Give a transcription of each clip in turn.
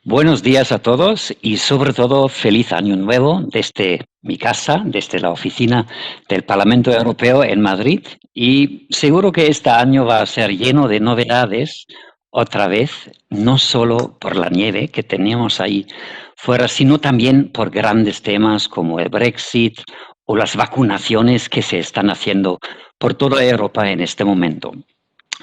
Buenos días a todos y sobre todo feliz año nuevo desde mi casa, desde la oficina del Parlamento Europeo en Madrid. Y seguro que este año va a ser lleno de novedades otra vez, no solo por la nieve que teníamos ahí fuera, sino también por grandes temas como el Brexit o las vacunaciones que se están haciendo por toda Europa en este momento.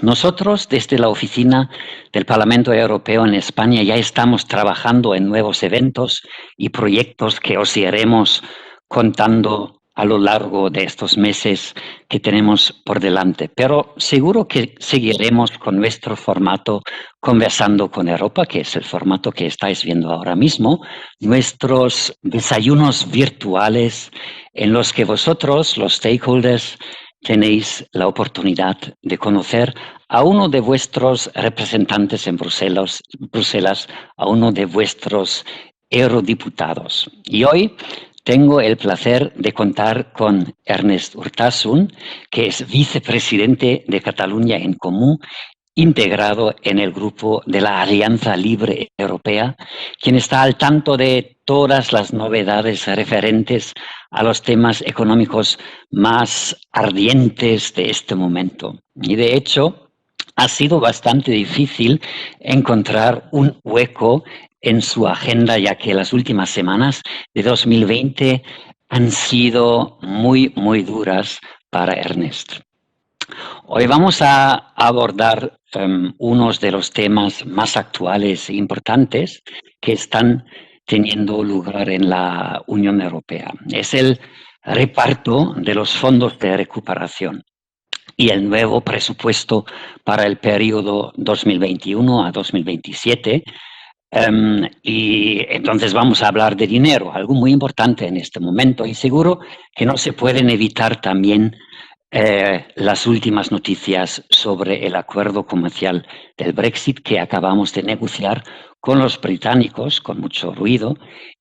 Nosotros, desde la oficina del Parlamento Europeo en España, ya estamos trabajando en nuevos eventos y proyectos que os iremos contando a lo largo de estos meses que tenemos por delante. Pero seguro que seguiremos con nuestro formato Conversando con Europa, que es el formato que estáis viendo ahora mismo, nuestros desayunos virtuales en los que vosotros, los stakeholders, tenéis la oportunidad de conocer a uno de vuestros representantes en Bruselas, a uno de vuestros eurodiputados. Y hoy tengo el placer de contar con Ernest Urtasun, que es vicepresidente de Cataluña en Comú, integrado en el grupo de la Alianza Libre Europea, quien está al tanto de todas las novedades referentes a los temas económicos más ardientes de este momento. Y de hecho, ha sido bastante difícil encontrar un hueco en su agenda, ya que las últimas semanas de 2020 han sido muy duras para Ernest. Hoy vamos a abordar unos de los temas más actuales e importantes que están teniendo lugar en la Unión Europea. Es el reparto de los fondos de recuperación y el nuevo presupuesto para el periodo 2021 a 2027. Y entonces vamos a hablar de dinero, algo muy importante en este momento, y seguro que no se pueden evitar también las últimas noticias sobre el acuerdo comercial del Brexit que acabamos de negociar con los británicos, con mucho ruido,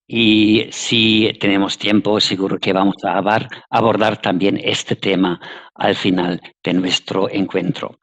y si tenemos tiempo, seguro que vamos a abordar también este tema al final de nuestro encuentro.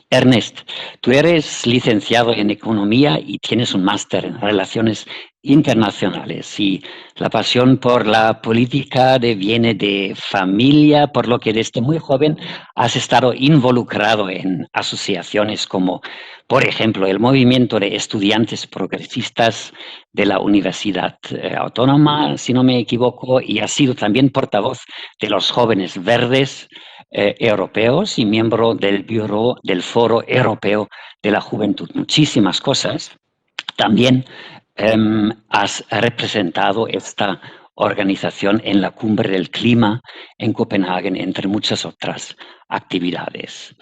Ernest, tú eres licenciado en Economía y tienes un máster en Relaciones Internacionales y la pasión por la política viene de familia, por lo que desde muy joven has estado involucrado en asociaciones como, por ejemplo, el Movimiento de Estudiantes Progresistas de la Universidad Autónoma, si no me equivoco, y has sido también portavoz de los Jóvenes Verdes europeos y miembro del Bureau del Foro Europeo de la Juventud. Muchísimas cosas. También has representado esta organización en la Cumbre del Clima en Copenhague, entre muchas otras actividades.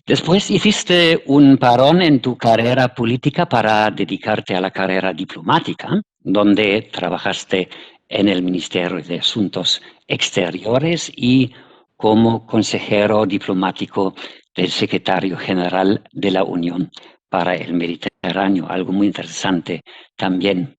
Después hiciste un parón en tu carrera política para dedicarte a la carrera diplomática, donde trabajaste en el Ministerio de Asuntos Exteriores y como consejero diplomático del secretario general de la Unión para el Mediterráneo, algo muy interesante también.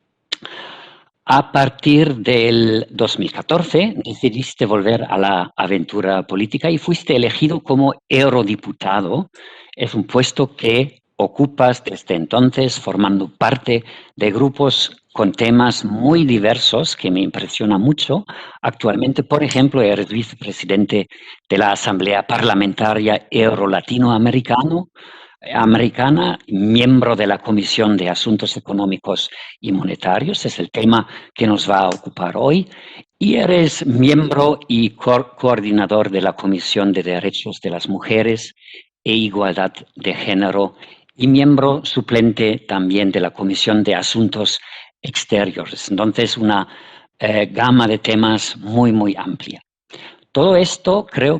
A partir del 2014 decidiste volver a la aventura política y fuiste elegido como eurodiputado. Es un puesto que ocupas desde entonces formando parte de grupos con temas muy diversos que me impresiona mucho. Actualmente, por ejemplo, eres vicepresidente de la Asamblea Parlamentaria Euro-Latinoamericana, miembro de la Comisión de Asuntos Económicos y Monetarios, es el tema que nos va a ocupar hoy, y eres miembro y coordinador de la Comisión de Derechos de las Mujeres e Igualdad de Género y miembro suplente también de la Comisión de Asuntos Exteriores. Entonces, una gama de temas muy amplia. Todo esto creo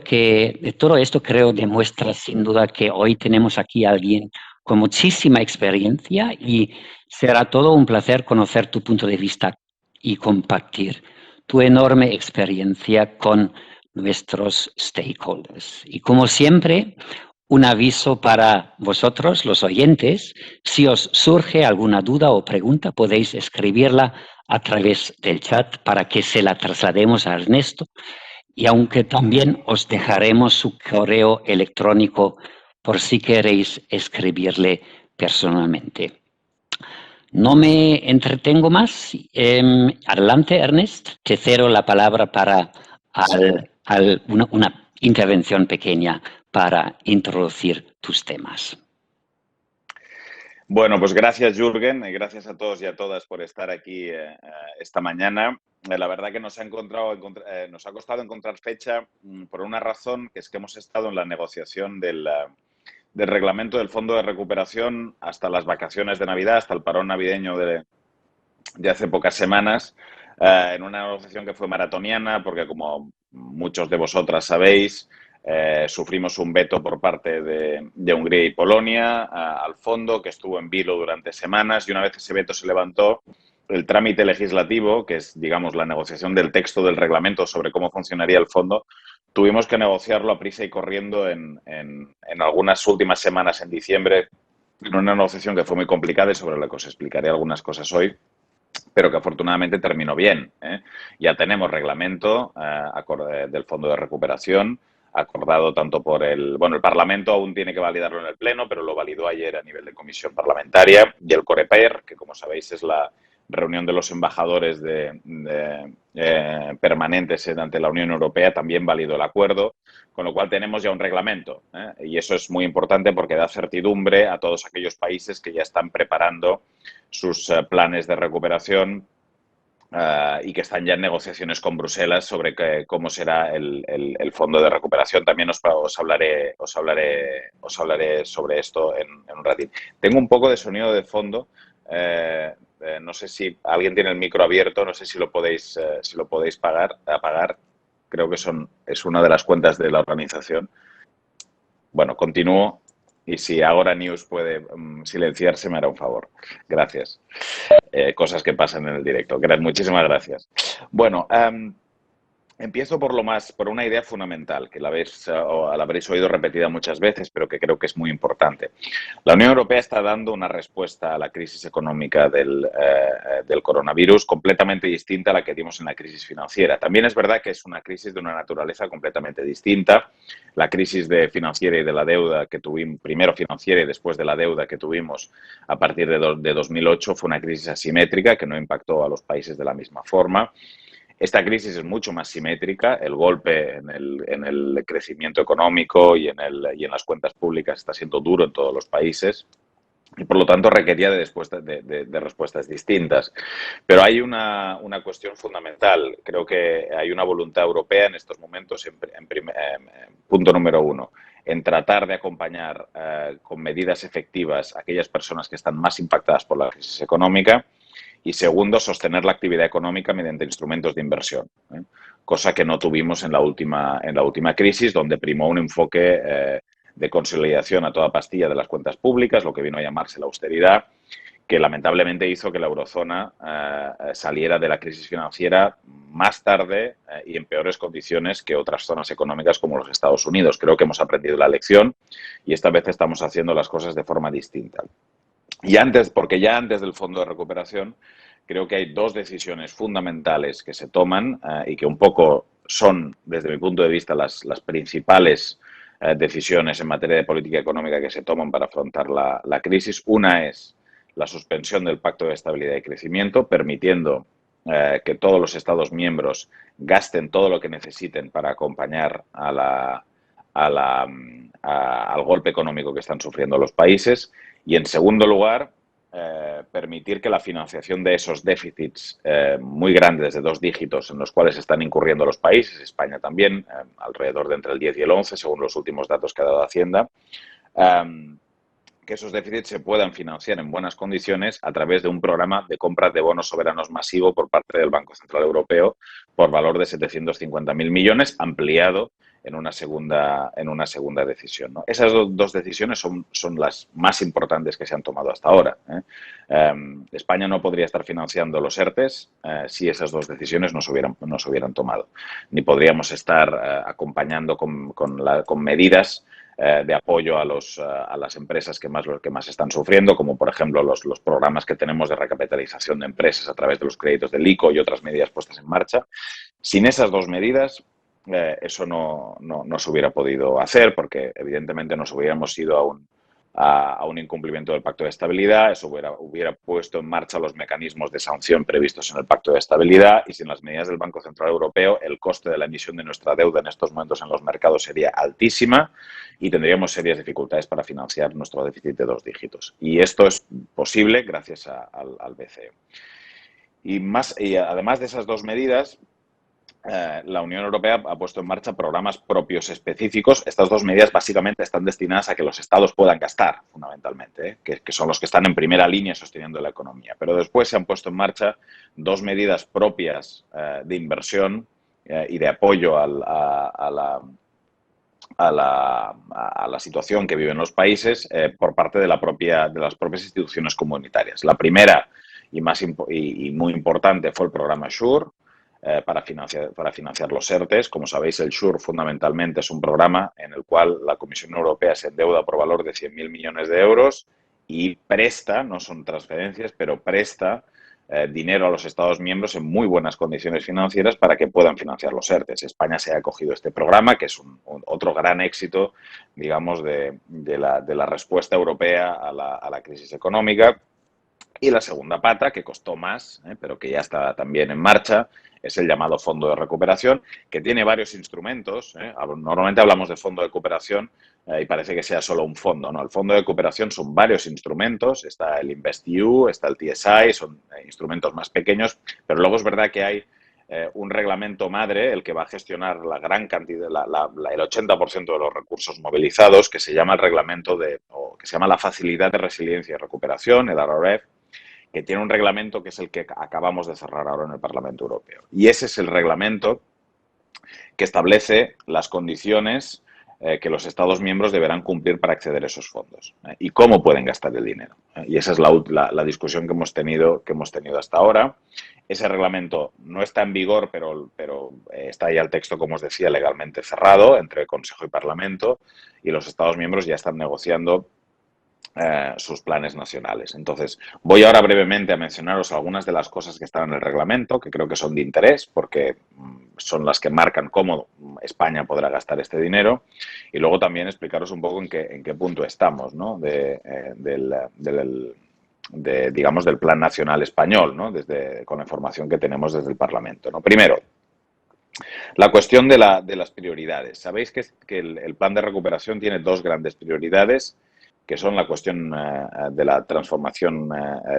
demuestra sin duda que hoy tenemos aquí a alguien con muchísima experiencia y será todo un placer conocer tu punto de vista y compartir tu enorme experiencia con nuestros stakeholders. Y como siempre, un aviso para vosotros, los oyentes, si os surge alguna duda o pregunta, podéis escribirla a través del chat para que se la traslademos a Ernesto. Y aunque también os dejaremos su correo electrónico por si queréis escribirle personalmente. No me entretengo más. Adelante, Ernest. Te cedo la palabra para una intervención pequeña para introducir tus temas. Bueno, pues gracias, Jürgen, y gracias a todos y a todas por estar aquí esta mañana. La verdad que nos ha costado encontrar fecha por una razón, que es que hemos estado en la negociación del reglamento del Fondo de Recuperación hasta las vacaciones de Navidad, hasta el parón navideño de hace pocas semanas, en una negociación que fue maratoniana, porque como muchos de vosotras sabéis, sufrimos un veto por parte de Hungría y Polonia al fondo, que estuvo en vilo durante semanas, y una vez ese veto se levantó, el trámite legislativo, que es, digamos, la negociación del texto del reglamento sobre cómo funcionaría el fondo, tuvimos que negociarlo a prisa y corriendo en algunas últimas semanas en diciembre, en una negociación que fue muy complicada y sobre la que os explicaré algunas cosas hoy, pero que afortunadamente terminó bien. Ya tenemos reglamento del Fondo de Recuperación, acordado tanto por el Parlamento aún tiene que validarlo en el Pleno, pero lo validó ayer a nivel de comisión parlamentaria, y el COREPER, que como sabéis es la reunión de los embajadores permanentes ante la Unión Europea, también validó el acuerdo, con lo cual tenemos ya un reglamento. Y eso es muy importante porque da certidumbre a todos aquellos países que ya están preparando sus planes de recuperación y que están ya en negociaciones con Bruselas sobre cómo será el fondo de recuperación. También os hablaré sobre esto en un ratito. Tengo un poco de sonido de fondo. No sé si alguien tiene el micro abierto, no sé si lo podéis apagar. Creo que es una de las cuentas de la organización. Bueno, continúo. Y si Agora News puede silenciarse, me hará un favor. Gracias. Cosas que pasan en el directo. Muchísimas gracias. Bueno, empiezo por una idea fundamental, que la habréis oído repetida muchas veces, pero que creo que es muy importante. La Unión Europea está dando una respuesta a la crisis económica del coronavirus completamente distinta a la que dimos en la crisis financiera. También es verdad que es una crisis de una naturaleza completamente distinta. La crisis financiera y de la deuda que tuvimos, primero financiera y después de la deuda que tuvimos a partir de 2008, fue una crisis asimétrica que no impactó a los países de la misma forma. Esta crisis es mucho más simétrica. El golpe en el crecimiento económico y en las cuentas públicas está siendo duro en todos los países y, por lo tanto, requería de respuestas distintas. Pero hay una cuestión fundamental. Creo que hay una voluntad europea en estos momentos, punto número uno, en tratar de acompañar con medidas efectivas a aquellas personas que están más impactadas por la crisis económica. Y segundo, sostener la actividad económica mediante instrumentos de inversión, cosa que no tuvimos en la última crisis, donde primó un enfoque de consolidación a toda pastilla de las cuentas públicas, lo que vino a llamarse la austeridad, que lamentablemente hizo que la eurozona saliera de la crisis financiera más tarde y en peores condiciones que otras zonas económicas como los Estados Unidos. Creo que hemos aprendido la lección y esta vez estamos haciendo las cosas de forma distinta. Porque ya antes del Fondo de Recuperación, creo que hay dos decisiones fundamentales que se toman y que un poco son, desde mi punto de vista, las principales decisiones en materia de política económica que se toman para afrontar la crisis. Una es la suspensión del Pacto de Estabilidad y Crecimiento, permitiendo que todos los Estados miembros gasten todo lo que necesiten para acompañar al golpe económico que están sufriendo los países. Y, en segundo lugar, permitir que la financiación de esos déficits muy grandes de 2 dígitos en los cuales están incurriendo los países, España también, alrededor de entre el 10 y el 11, según los últimos datos que ha dado Hacienda, que esos déficits se puedan financiar en buenas condiciones a través de un programa de compra de bonos soberanos masivo por parte del Banco Central Europeo por valor de 750.000 millones, ampliado en una segunda decisión, ¿no? Esas dos decisiones son las más importantes que se han tomado hasta ahora. España no podría estar financiando los ERTES si esas dos decisiones no se hubieran tomado. Ni podríamos estar acompañando con medidas de apoyo a las empresas que más están sufriendo, como por ejemplo los programas que tenemos de recapitalización de empresas a través de los créditos del ICO y otras medidas puestas en marcha. Sin esas dos medidas, eso no se hubiera podido hacer, porque evidentemente nos hubiéramos ido a un incumplimiento del Pacto de Estabilidad. Eso hubiera puesto en marcha los mecanismos de sanción previstos en el Pacto de Estabilidad, y sin las medidas del Banco Central Europeo, el coste de la emisión de nuestra deuda en estos momentos en los mercados sería altísima y tendríamos serias dificultades para financiar nuestro déficit de 2 dígitos. Y esto es posible gracias al BCE. Y además de esas dos medidas, la Unión Europea ha puesto en marcha programas propios específicos. Estas dos medidas básicamente están destinadas a que los estados puedan gastar, fundamentalmente, que son los que están en primera línea sosteniendo la economía. Pero después se han puesto en marcha dos medidas propias de inversión y de apoyo a la situación que viven los países por parte de las propias instituciones comunitarias. La primera y muy importante fue el programa SURE, para financiar los ERTEs. Como sabéis, el SURE fundamentalmente es un programa en el cual la Comisión Europea se endeuda por valor de 100.000 millones de euros y presta, no son transferencias, pero presta dinero a los Estados miembros en muy buenas condiciones financieras para que puedan financiar los ERTEs. España se ha acogido a este programa, que es otro gran éxito, digamos, de la respuesta europea a la crisis económica. Y la segunda pata, que costó más, pero que ya está también en marcha, es el llamado Fondo de Recuperación, que tiene varios instrumentos. Normalmente hablamos de Fondo de Cooperación y parece que sea solo un fondo, ¿no? El Fondo de Cooperación son varios instrumentos. Está el InvestEU, está el TSI, son instrumentos más pequeños, pero luego es verdad que hay un reglamento madre, el que va a gestionar la gran cantidad, el 80% de los recursos movilizados, que se llama el reglamento que se llama la Facilidad de Resiliencia y Recuperación, el RRF, que tiene un reglamento que es el que acabamos de cerrar ahora en el Parlamento Europeo. Y ese es el reglamento que establece las condiciones que los Estados miembros deberán cumplir para acceder a esos fondos y cómo pueden gastar el dinero. Y esa es la discusión que hemos tenido hasta ahora. Ese reglamento no está en vigor, pero está ya el texto, como os decía, legalmente cerrado entre Consejo y Parlamento, y los Estados miembros ya están negociando sus planes nacionales. Entonces, voy ahora brevemente a mencionaros algunas de las cosas que están en el reglamento, que creo que son de interés, porque son las que marcan cómo España podrá gastar este dinero, y luego también explicaros un poco en qué punto estamos, ¿no? Digamos, del Plan Nacional Español, ¿no? Con la información que tenemos desde el Parlamento, ¿no? Primero, la cuestión de las prioridades. Sabéis que el plan de recuperación tiene dos grandes prioridades, que son la cuestión de la transformación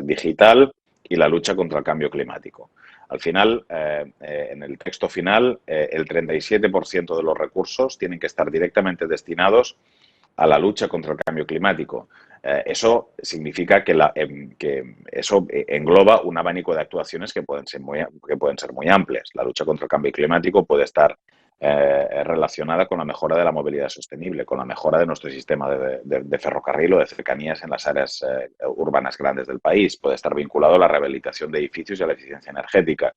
digital y la lucha contra el cambio climático. Al final, en el texto final, el 37% de los recursos tienen que estar directamente destinados a la lucha contra el cambio climático. Eso significa que eso engloba un abanico de actuaciones que pueden ser muy amplias. La lucha contra el cambio climático puede estar relacionada con la mejora de la movilidad sostenible, con la mejora de nuestro sistema de ferrocarril o de cercanías en las áreas urbanas grandes del país. Puede estar vinculado a la rehabilitación de edificios y a la eficiencia energética.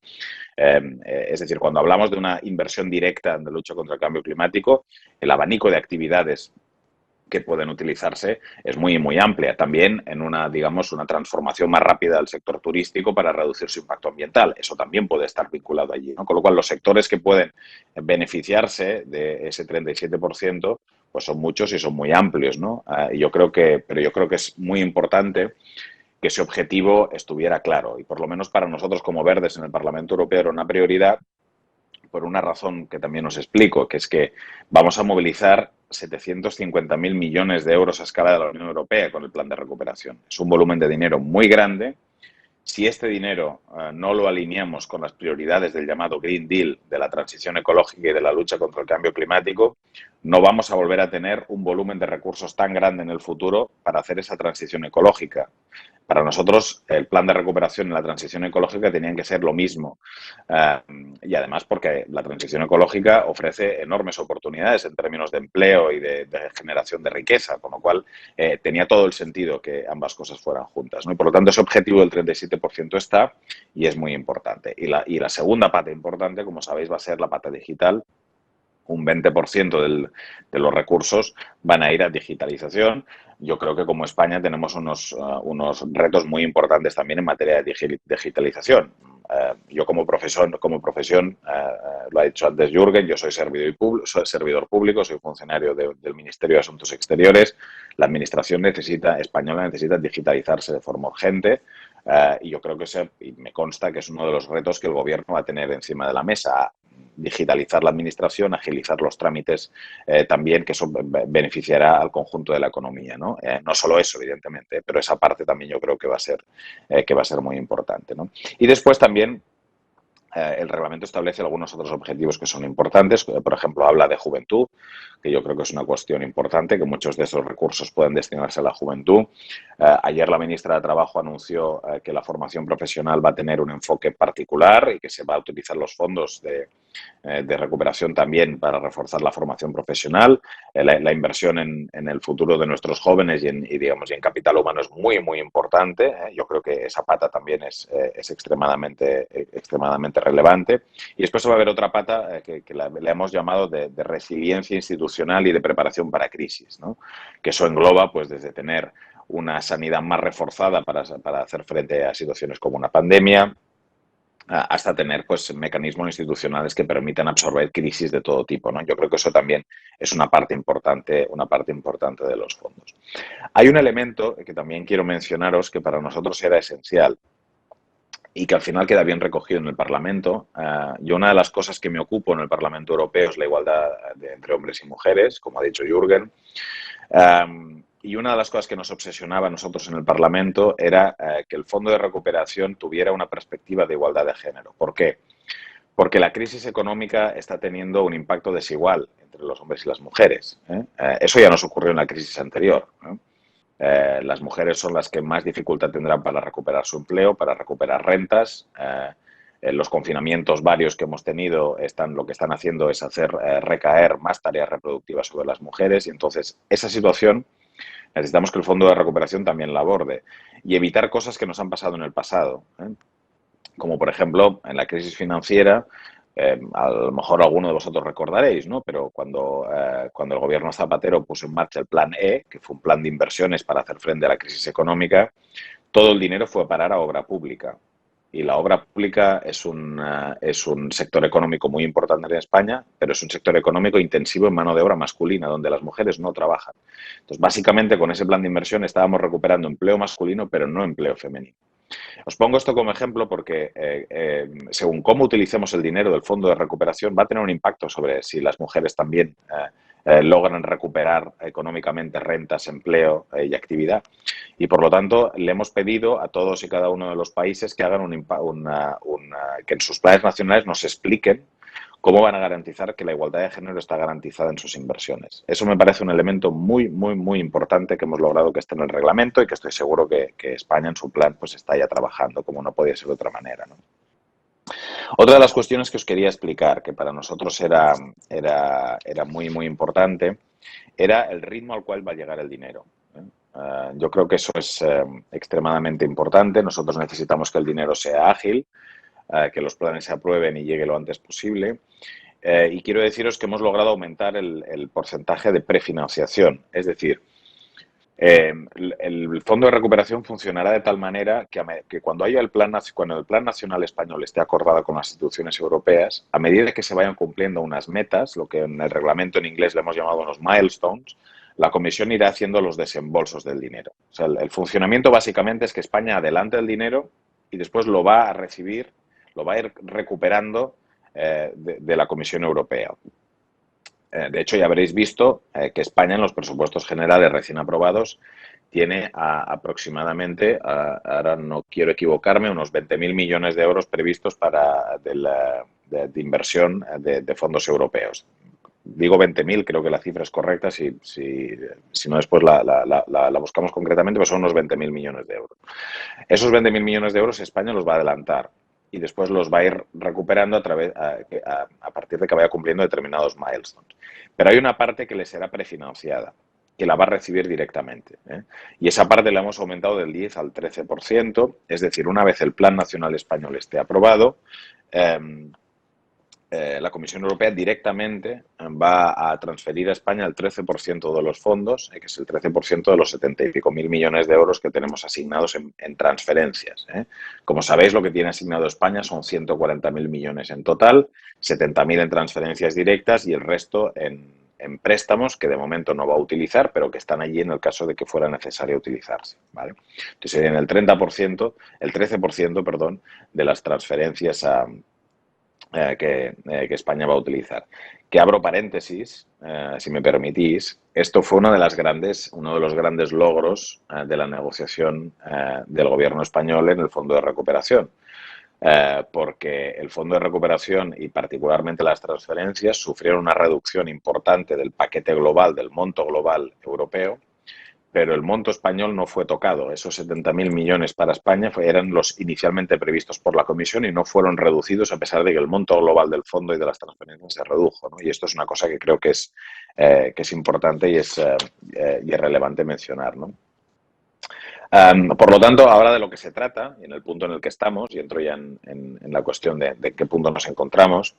Es decir, cuando hablamos de una inversión directa en la lucha contra el cambio climático, el abanico de actividades que pueden utilizarse es muy, muy amplia. También en una transformación más rápida del sector turístico para reducir su impacto ambiental. Eso también puede estar vinculado allí, ¿no? Con lo cual, los sectores que pueden beneficiarse de ese 37%, pues son muchos y son muy amplios, ¿no? Pero yo creo que es muy importante que ese objetivo estuviera claro. Y por lo menos para nosotros como Verdes en el Parlamento Europeo era una prioridad, por una razón que también os explico, que es que vamos a movilizar 750.000 millones de euros a escala de la Unión Europea con el plan de recuperación. Es un volumen de dinero muy grande. Si este dinero no lo alineamos con las prioridades del llamado Green Deal, de la transición ecológica y de la lucha contra el cambio climático, no vamos a volver a tener un volumen de recursos tan grande en el futuro para hacer esa transición ecológica. Para nosotros, el plan de recuperación y la transición ecológica tenían que ser lo mismo. Y además porque la transición ecológica ofrece enormes oportunidades en términos de empleo y de generación de riqueza, con lo cual tenía todo el sentido que ambas cosas fueran juntas, ¿no? Y por lo tanto, ese objetivo del 37% está y es muy importante. Y la segunda pata importante, como sabéis, va a ser la pata digital. Un 20% de los recursos van a ir a digitalización. Yo creo que como España tenemos unos retos muy importantes también en materia de digitalización. yo como profesión, lo ha dicho antes Jürgen, yo soy servidor público, soy funcionario del Ministerio de Asuntos Exteriores. La administración española necesita digitalizarse de forma urgente. Y yo creo que y me consta que es uno de los retos que el gobierno va a tener encima de la mesa: digitalizar la administración, agilizar los trámites también, que eso beneficiará al conjunto de la economía, ¿no? No solo eso, evidentemente, pero esa parte también yo creo que va a ser muy importante, ¿no? Y después también el reglamento establece algunos otros objetivos que son importantes. Por ejemplo, habla de juventud, que yo creo que es una cuestión importante, que muchos de esos recursos pueden destinarse a la juventud. Ayer la ministra de Trabajo anunció que la formación profesional va a tener un enfoque particular y que se va a utilizar los fondos de recuperación también para reforzar la formación profesional. La inversión en el futuro de nuestros jóvenes y en capital humano es muy, muy importante. Yo creo que esa pata también es extremadamente relevante. Y después va a haber otra pata que le hemos llamado de resiliencia institucional y de preparación para crisis, ¿no? Que eso engloba, pues, desde tener una sanidad más reforzada para hacer frente a situaciones como una pandemia, hasta tener, pues, mecanismos institucionales que permitan absorber crisis de todo tipo, ¿no? Yo creo que eso también es una parte importante de los fondos. Hay un elemento que también quiero mencionaros que para nosotros era esencial y que al final queda bien recogido en el Parlamento. Yo una de las cosas que me ocupo en el Parlamento Europeo es la igualdad entre hombres y mujeres, como ha dicho Jürgen. Y una de las cosas que nos obsesionaba a nosotros en el Parlamento era que el Fondo de Recuperación tuviera una perspectiva de igualdad de género. ¿Por qué? Porque la crisis económica está teniendo un impacto desigual entre los hombres y las mujeres. Eso ya nos ocurrió en la crisis anterior. Las mujeres son las que más dificultad tendrán para recuperar su empleo, para recuperar rentas. Los confinamientos varios que hemos tenido lo que están haciendo es hacer recaer más tareas reproductivas sobre las mujeres, y entonces esa situación necesitamos que el Fondo de Recuperación también la aborde y evitar cosas que nos han pasado en el pasado, como por ejemplo en la crisis financiera. A lo mejor alguno de vosotros recordaréis, ¿no? Pero cuando el gobierno Zapatero puso en marcha el Plan E, que fue un plan de inversiones para hacer frente a la crisis económica, todo el dinero fue a parar a obra pública. Y la obra pública es un sector económico muy importante en España, pero es un sector económico intensivo en mano de obra masculina, donde las mujeres no trabajan. Entonces, básicamente, con ese plan de inversión estábamos recuperando empleo masculino, pero no empleo femenino. Os pongo esto como ejemplo porque según cómo utilicemos el dinero del Fondo de Recuperación va a tener un impacto sobre si las mujeres también logran recuperar económicamente rentas, empleo y actividad. Y por lo tanto le hemos pedido a todos y cada uno de los países que hagan que en sus planes nacionales nos expliquen cómo van a garantizar que la igualdad de género está garantizada en sus inversiones. Eso me parece un elemento muy, muy, muy importante que hemos logrado que esté en el reglamento y que estoy seguro que España en su plan pues está ya trabajando, como no podía ser de otra manera, ¿no? Otra de las cuestiones que os quería explicar, que para nosotros era muy, muy importante, era el ritmo al cual va a llegar el dinero. Yo creo que eso es extremadamente importante. Nosotros necesitamos que el dinero sea ágil, que los planes se aprueben y llegue lo antes posible. Y quiero deciros que hemos logrado aumentar el porcentaje de prefinanciación. Es decir, el Fondo de Recuperación funcionará de tal manera que cuando el Plan Nacional Español esté acordado con las instituciones europeas, a medida que se vayan cumpliendo unas metas, lo que en el reglamento en inglés le hemos llamado unos milestones, la Comisión irá haciendo los desembolsos del dinero. O sea, el funcionamiento básicamente es que España adelante el dinero y después lo va a recibir, lo va a ir recuperando de la Comisión Europea. De hecho, ya habréis visto que España en los presupuestos generales recién aprobados tiene aproximadamente, ahora no quiero equivocarme, unos 20.000 millones de euros previstos de inversión de fondos europeos. Digo 20.000, creo que la cifra es correcta, si no después la buscamos concretamente, pues son unos 20.000 millones de euros. Esos 20.000 millones de euros España los va a adelantar y después los va a ir recuperando a partir de que vaya cumpliendo determinados milestones. Pero hay una parte que le será prefinanciada, que la va a recibir directamente, y esa parte la hemos aumentado del 10 al 13%, es decir, una vez el Plan Nacional Español esté aprobado, la Comisión Europea directamente va a transferir a España el 13% de los fondos, que es el 13% de los 70 y pico mil millones de euros que tenemos asignados en transferencias. Como sabéis, lo que tiene asignado España son 140.000 millones en total, 70.000 en transferencias directas y el resto en préstamos que de momento no va a utilizar, pero que están allí en el caso de que fuera necesario utilizarse. ¿Vale? Entonces serían el 30%, el 13%, perdón, de las transferencias que España va a utilizar. Que abro paréntesis, si me permitís, esto fue uno de los grandes logros de la negociación del gobierno español en el Fondo de Recuperación. Porque el Fondo de Recuperación y particularmente las transferencias sufrieron una reducción importante del paquete global, del monto global europeo, pero el monto español no fue tocado. Esos 70.000 millones para España eran los inicialmente previstos por la Comisión y no fueron reducidos a pesar de que el monto global del fondo y de las transferencias se redujo, ¿no? Y esto es una cosa que creo que es importante y es relevante mencionar, ¿no? Por lo tanto, ahora de lo que se trata, y en el punto en el que estamos, y entro ya en la cuestión de qué punto nos encontramos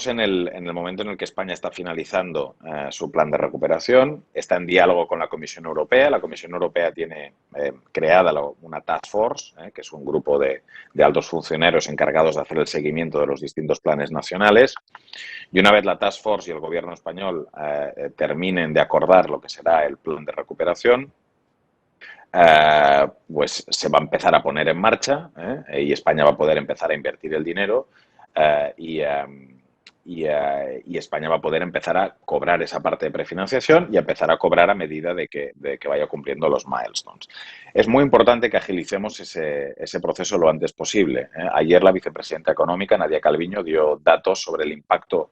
en el momento en el que España está finalizando su plan de recuperación, está en diálogo con la Comisión Europea. La Comisión Europea tiene creada una task force, que es un grupo de altos funcionarios encargados de hacer el seguimiento de los distintos planes nacionales. Y una vez la task force y el gobierno español terminen de acordar lo que será el plan de recuperación, pues se va a empezar a poner en marcha y España va a poder empezar a invertir el dinero y España va a poder empezar a cobrar esa parte de prefinanciación y a empezar a cobrar a medida de que vaya cumpliendo los milestones. Es muy importante que agilicemos ese proceso lo antes posible. Ayer la vicepresidenta económica, Nadia Calviño, dio datos sobre el impacto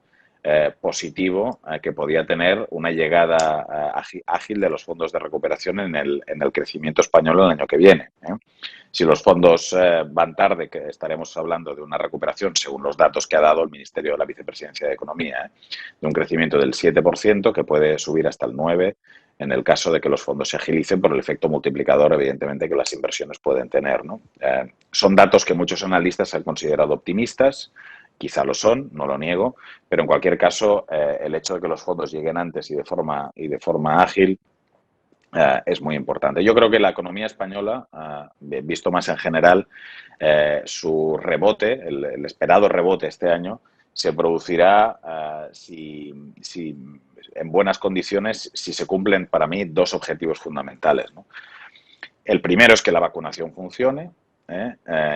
positivo que podía tener una llegada ágil de los fondos de recuperación en el crecimiento español el año que viene. Si los fondos van tarde, que estaremos hablando de una recuperación, según los datos que ha dado el Ministerio de la Vicepresidencia de Economía, de un crecimiento del 7%, que puede subir hasta el 9%, en el caso de que los fondos se agilicen por el efecto multiplicador, evidentemente, que las inversiones pueden tener, ¿no? Son datos que muchos analistas han considerado optimistas. Quizá lo son, no lo niego, pero en cualquier caso, el hecho de que los fondos lleguen antes y de forma ágil es muy importante. Yo creo que la economía española, visto más en general, su rebote, el esperado rebote este año, se producirá si en buenas condiciones, si se cumplen para mí dos objetivos fundamentales, ¿no? El primero es que la vacunación funcione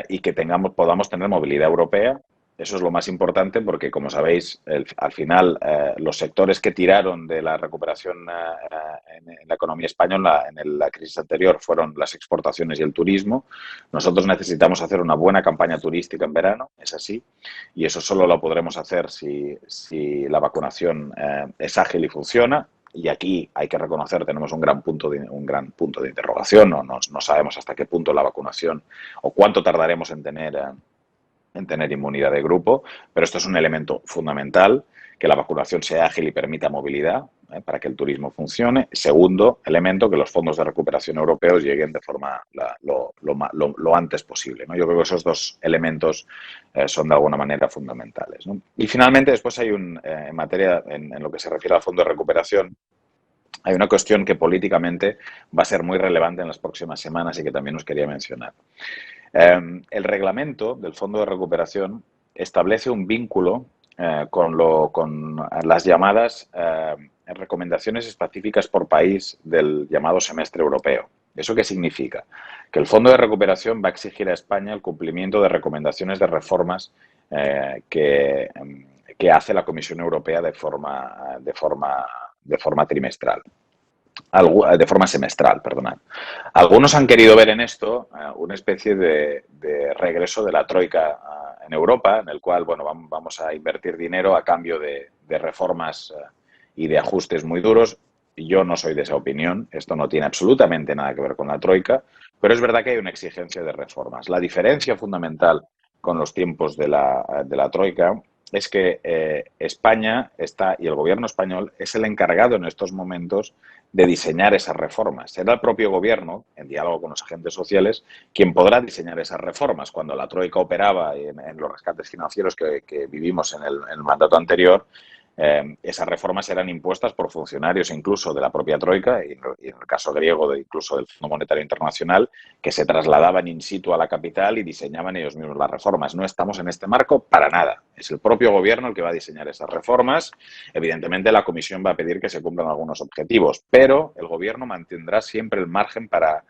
y que podamos tener movilidad europea. Eso es lo más importante porque, como sabéis, al final los sectores que tiraron de la recuperación en la economía española en la crisis anterior fueron las exportaciones y el turismo. Nosotros necesitamos hacer una buena campaña turística en verano, es así, y eso solo lo podremos hacer si la vacunación es ágil y funciona. Y aquí hay que reconocer, tenemos un gran punto de interrogación, no sabemos hasta qué punto la vacunación o cuánto tardaremos en tener inmunidad de grupo, pero esto es un elemento fundamental, que la vacunación sea ágil y permita movilidad para que el turismo funcione. Segundo elemento, que los fondos de recuperación europeos lleguen de forma lo antes posible, ¿no? Yo creo que esos dos elementos son de alguna manera fundamentales, ¿no? Y finalmente, después hay en materia, en lo que se refiere al fondo de recuperación, hay una cuestión que políticamente va a ser muy relevante en las próximas semanas y que también os quería mencionar. El reglamento del Fondo de Recuperación establece un vínculo con las llamadas recomendaciones específicas por país del llamado semestre europeo. ¿Eso qué significa? Que el Fondo de Recuperación va a exigir a España el cumplimiento de recomendaciones de reformas que hace la Comisión Europea de forma trimestral. De forma semestral, perdonad. Algunos han querido ver en esto una especie de regreso de la troika en Europa, en el cual, bueno, vamos a invertir dinero a cambio de reformas y de ajustes muy duros. Yo no soy de esa opinión, esto no tiene absolutamente nada que ver con la troika, pero es verdad que hay una exigencia de reformas. La diferencia fundamental con los tiempos de la troika es que España está, y el gobierno español es el encargado en estos momentos de diseñar esas reformas. Será el propio gobierno, en diálogo con los agentes sociales, quien podrá diseñar esas reformas. Cuando la Troika operaba en los rescates financieros que vivimos en el mandato anterior, esas reformas eran impuestas por funcionarios incluso de la propia Troika y en el caso griego incluso del Fondo Monetario Internacional, que se trasladaban in situ a la capital y diseñaban ellos mismos las reformas. No estamos en este marco para nada. Es el propio gobierno el que va a diseñar esas reformas. Evidentemente la Comisión va a pedir que se cumplan algunos objetivos, pero el gobierno mantendrá siempre el margen para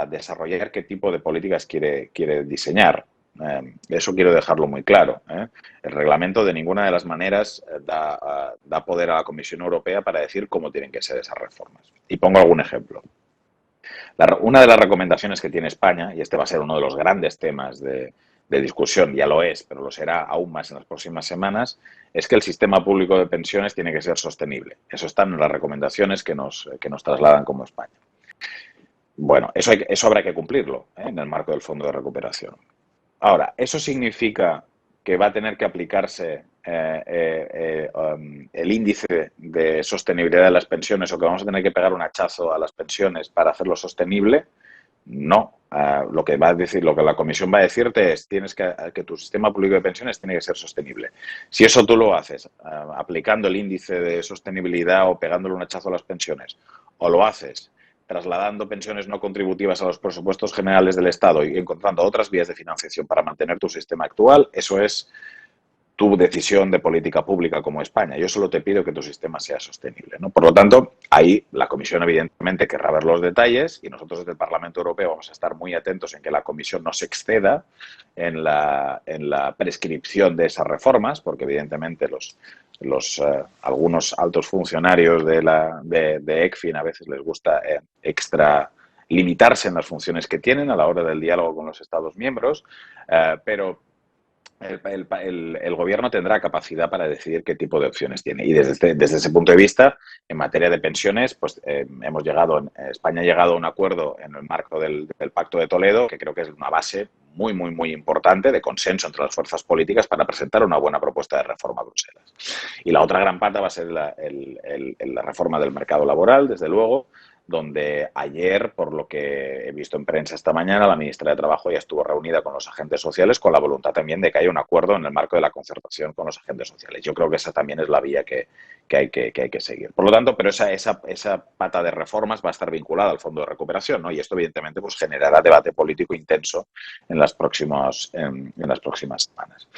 desarrollar qué tipo de políticas quiere diseñar. Eso quiero dejarlo muy claro. El reglamento de ninguna de las maneras da poder a la Comisión Europea para decir cómo tienen que ser esas reformas. Y pongo algún ejemplo. Una de las recomendaciones que tiene España, y este va a ser uno de los grandes temas de discusión, ya lo es, pero lo será aún más en las próximas semanas, es que el sistema público de pensiones tiene que ser sostenible. Eso está en las recomendaciones que nos trasladan como España. Bueno, eso habrá que cumplirlo en el marco del Fondo de Recuperación. Ahora, ¿eso significa que va a tener que aplicarse el índice de sostenibilidad de las pensiones o que vamos a tener que pegar un hachazo a las pensiones para hacerlo sostenible? No. Lo que la Comisión va a decirte es que tu sistema público de pensiones tiene que ser sostenible. Si eso tú lo haces aplicando el índice de sostenibilidad o pegándole un hachazo a las pensiones, o lo haces trasladando pensiones no contributivas a los presupuestos generales del Estado y encontrando otras vías de financiación para mantener tu sistema actual, eso es tu decisión de política pública como España. Yo solo te pido que tu sistema sea sostenible, ¿no? Por lo tanto, ahí la Comisión evidentemente querrá ver los detalles y nosotros desde el Parlamento Europeo vamos a estar muy atentos en que la Comisión no se exceda en la prescripción de esas reformas, porque evidentemente algunos altos funcionarios de ECFIN a veces les gusta limitarse en las funciones que tienen a la hora del diálogo con los Estados miembros, pero el gobierno tendrá capacidad para decidir qué tipo de opciones tiene. Y desde ese punto de vista, en materia de pensiones, pues España ha llegado a un acuerdo en el marco del Pacto de Toledo, que creo que es una base muy, muy, muy importante de consenso entre las fuerzas políticas para presentar una buena propuesta de reforma a Bruselas. Y la otra gran pata va a ser la reforma del mercado laboral, desde luego, donde ayer, por lo que he visto en prensa esta mañana, la ministra de Trabajo ya estuvo reunida con los agentes sociales con la voluntad también de que haya un acuerdo en el marco de la concertación con los agentes sociales. Yo creo que esa también es la vía que hay que seguir. Por lo tanto, pero esa pata de reformas va a estar vinculada al Fondo de Recuperación, ¿no? Y esto, evidentemente, pues generará debate político intenso en las próximas semanas.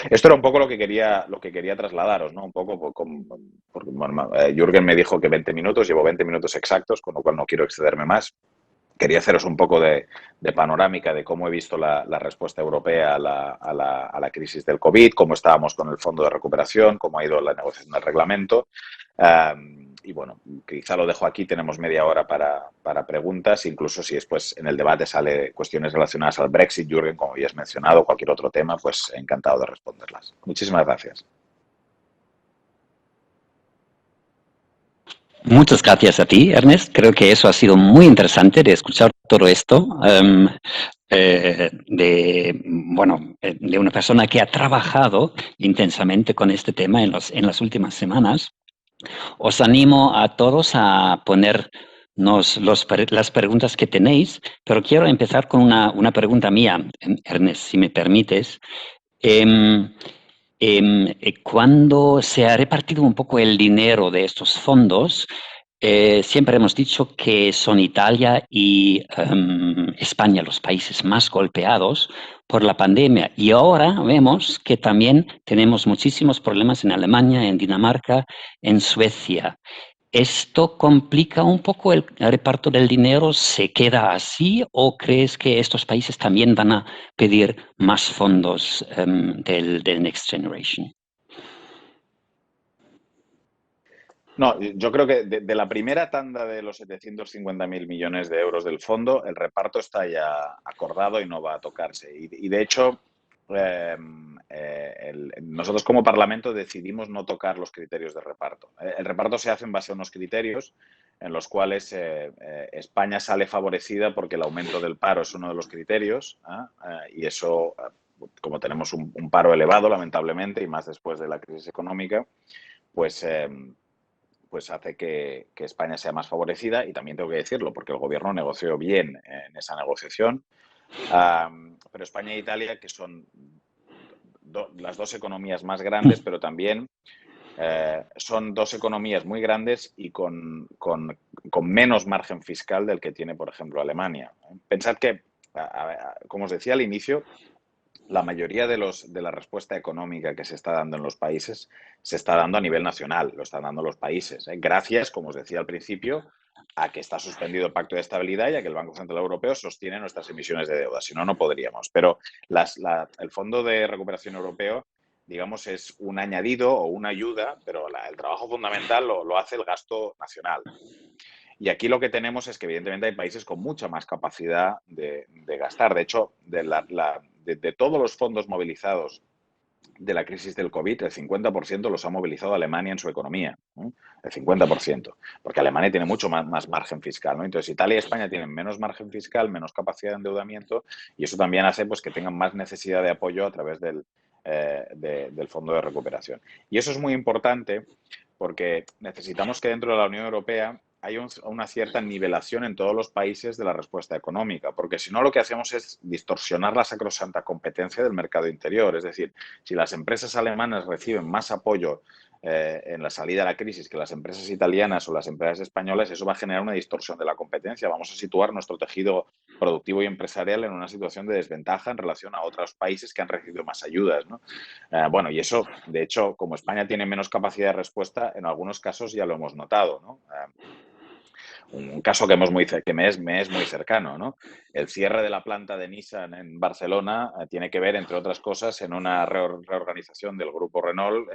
Esto era un poco lo que quería trasladaros, ¿no? Un poco porque Jürgen me dijo que 20 minutos, llevo 20 minutos exactos, con lo cual no quiero excederme más. Quería haceros un poco de panorámica de cómo he visto la respuesta europea a la crisis del COVID, cómo estábamos con el Fondo de Recuperación, cómo ha ido la negociación del reglamento. Y bueno, quizá lo dejo aquí, tenemos media hora para preguntas, incluso si después en el debate sale cuestiones relacionadas al Brexit, Jürgen, como ya has mencionado, cualquier otro tema, pues encantado de responderlas. Muchísimas gracias. Muchas gracias a ti, Ernest. Creo que eso ha sido muy interesante de escuchar todo esto de una persona que ha trabajado intensamente con este tema en las últimas semanas. Os animo a todos a ponernos las preguntas que tenéis, pero quiero empezar con una pregunta mía, Ernest, si me permites. Cuando se ha repartido un poco el dinero de estos fondos, siempre hemos dicho que son Italia y España los países más golpeados por la pandemia. Y ahora vemos que también tenemos muchísimos problemas en Alemania, en Dinamarca, en Suecia. ¿Esto complica un poco el reparto del dinero? ¿Se queda así o crees que estos países también van a pedir más fondos del Next Generation? No, yo creo que de la primera tanda de los 750.000 millones de euros del fondo, el reparto está ya acordado y no va a tocarse. Y de hecho, nosotros como Parlamento decidimos no tocar los criterios de reparto. El reparto se hace en base a unos criterios en los cuales España sale favorecida porque el aumento del paro es uno de los criterios y eso como tenemos un paro elevado, lamentablemente, y más después de la crisis económica, pues, pues hace que España sea más favorecida, y también tengo que decirlo, porque el gobierno negoció bien en esa negociación. Pero España e Italia, que son las dos economías más grandes, pero también son dos economías muy grandes y con menos margen fiscal del que tiene, por ejemplo, Alemania. Pensad que, como os decía al inicio, la mayoría de la respuesta económica que se está dando en los países se está dando a nivel nacional, lo están dando los países. Gracias, como os decía al principio, a que está suspendido el Pacto de Estabilidad y a que el Banco Central Europeo sostiene nuestras emisiones de deuda. Si no, no podríamos. Pero el Fondo de Recuperación Europeo, digamos, es un añadido o una ayuda, pero el trabajo fundamental lo hace el gasto nacional. Y aquí lo que tenemos es que, evidentemente, hay países con mucha más capacidad de gastar. De hecho, de todos los fondos movilizados de la crisis del COVID, el 50% los ha movilizado Alemania en su economía, ¿no? El 50%, porque Alemania tiene mucho más margen fiscal, ¿no? Entonces, Italia y España tienen menos margen fiscal, menos capacidad de endeudamiento, y eso también hace, pues, que tengan más necesidad de apoyo a través del Fondo de Recuperación. Y eso es muy importante porque necesitamos que dentro de la Unión Europea haya una cierta nivelación en todos los países de la respuesta económica, porque si no lo que hacemos es distorsionar la sacrosanta competencia del mercado interior. Es decir, si las empresas alemanas reciben más apoyo en la salida de la crisis que las empresas italianas o las empresas españolas, eso va a generar una distorsión de la competencia. Vamos a situar nuestro tejido productivo y empresarial en una situación de desventaja en relación a otros países que han recibido más ayudas, ¿no? Bueno, y eso, de hecho, como España tiene menos capacidad de respuesta, en algunos casos ya lo hemos notado, ¿no? Un caso que me es muy cercano, ¿no? El cierre de la planta de Nissan en Barcelona tiene que ver, entre otras cosas, en una reorganización del grupo Renault,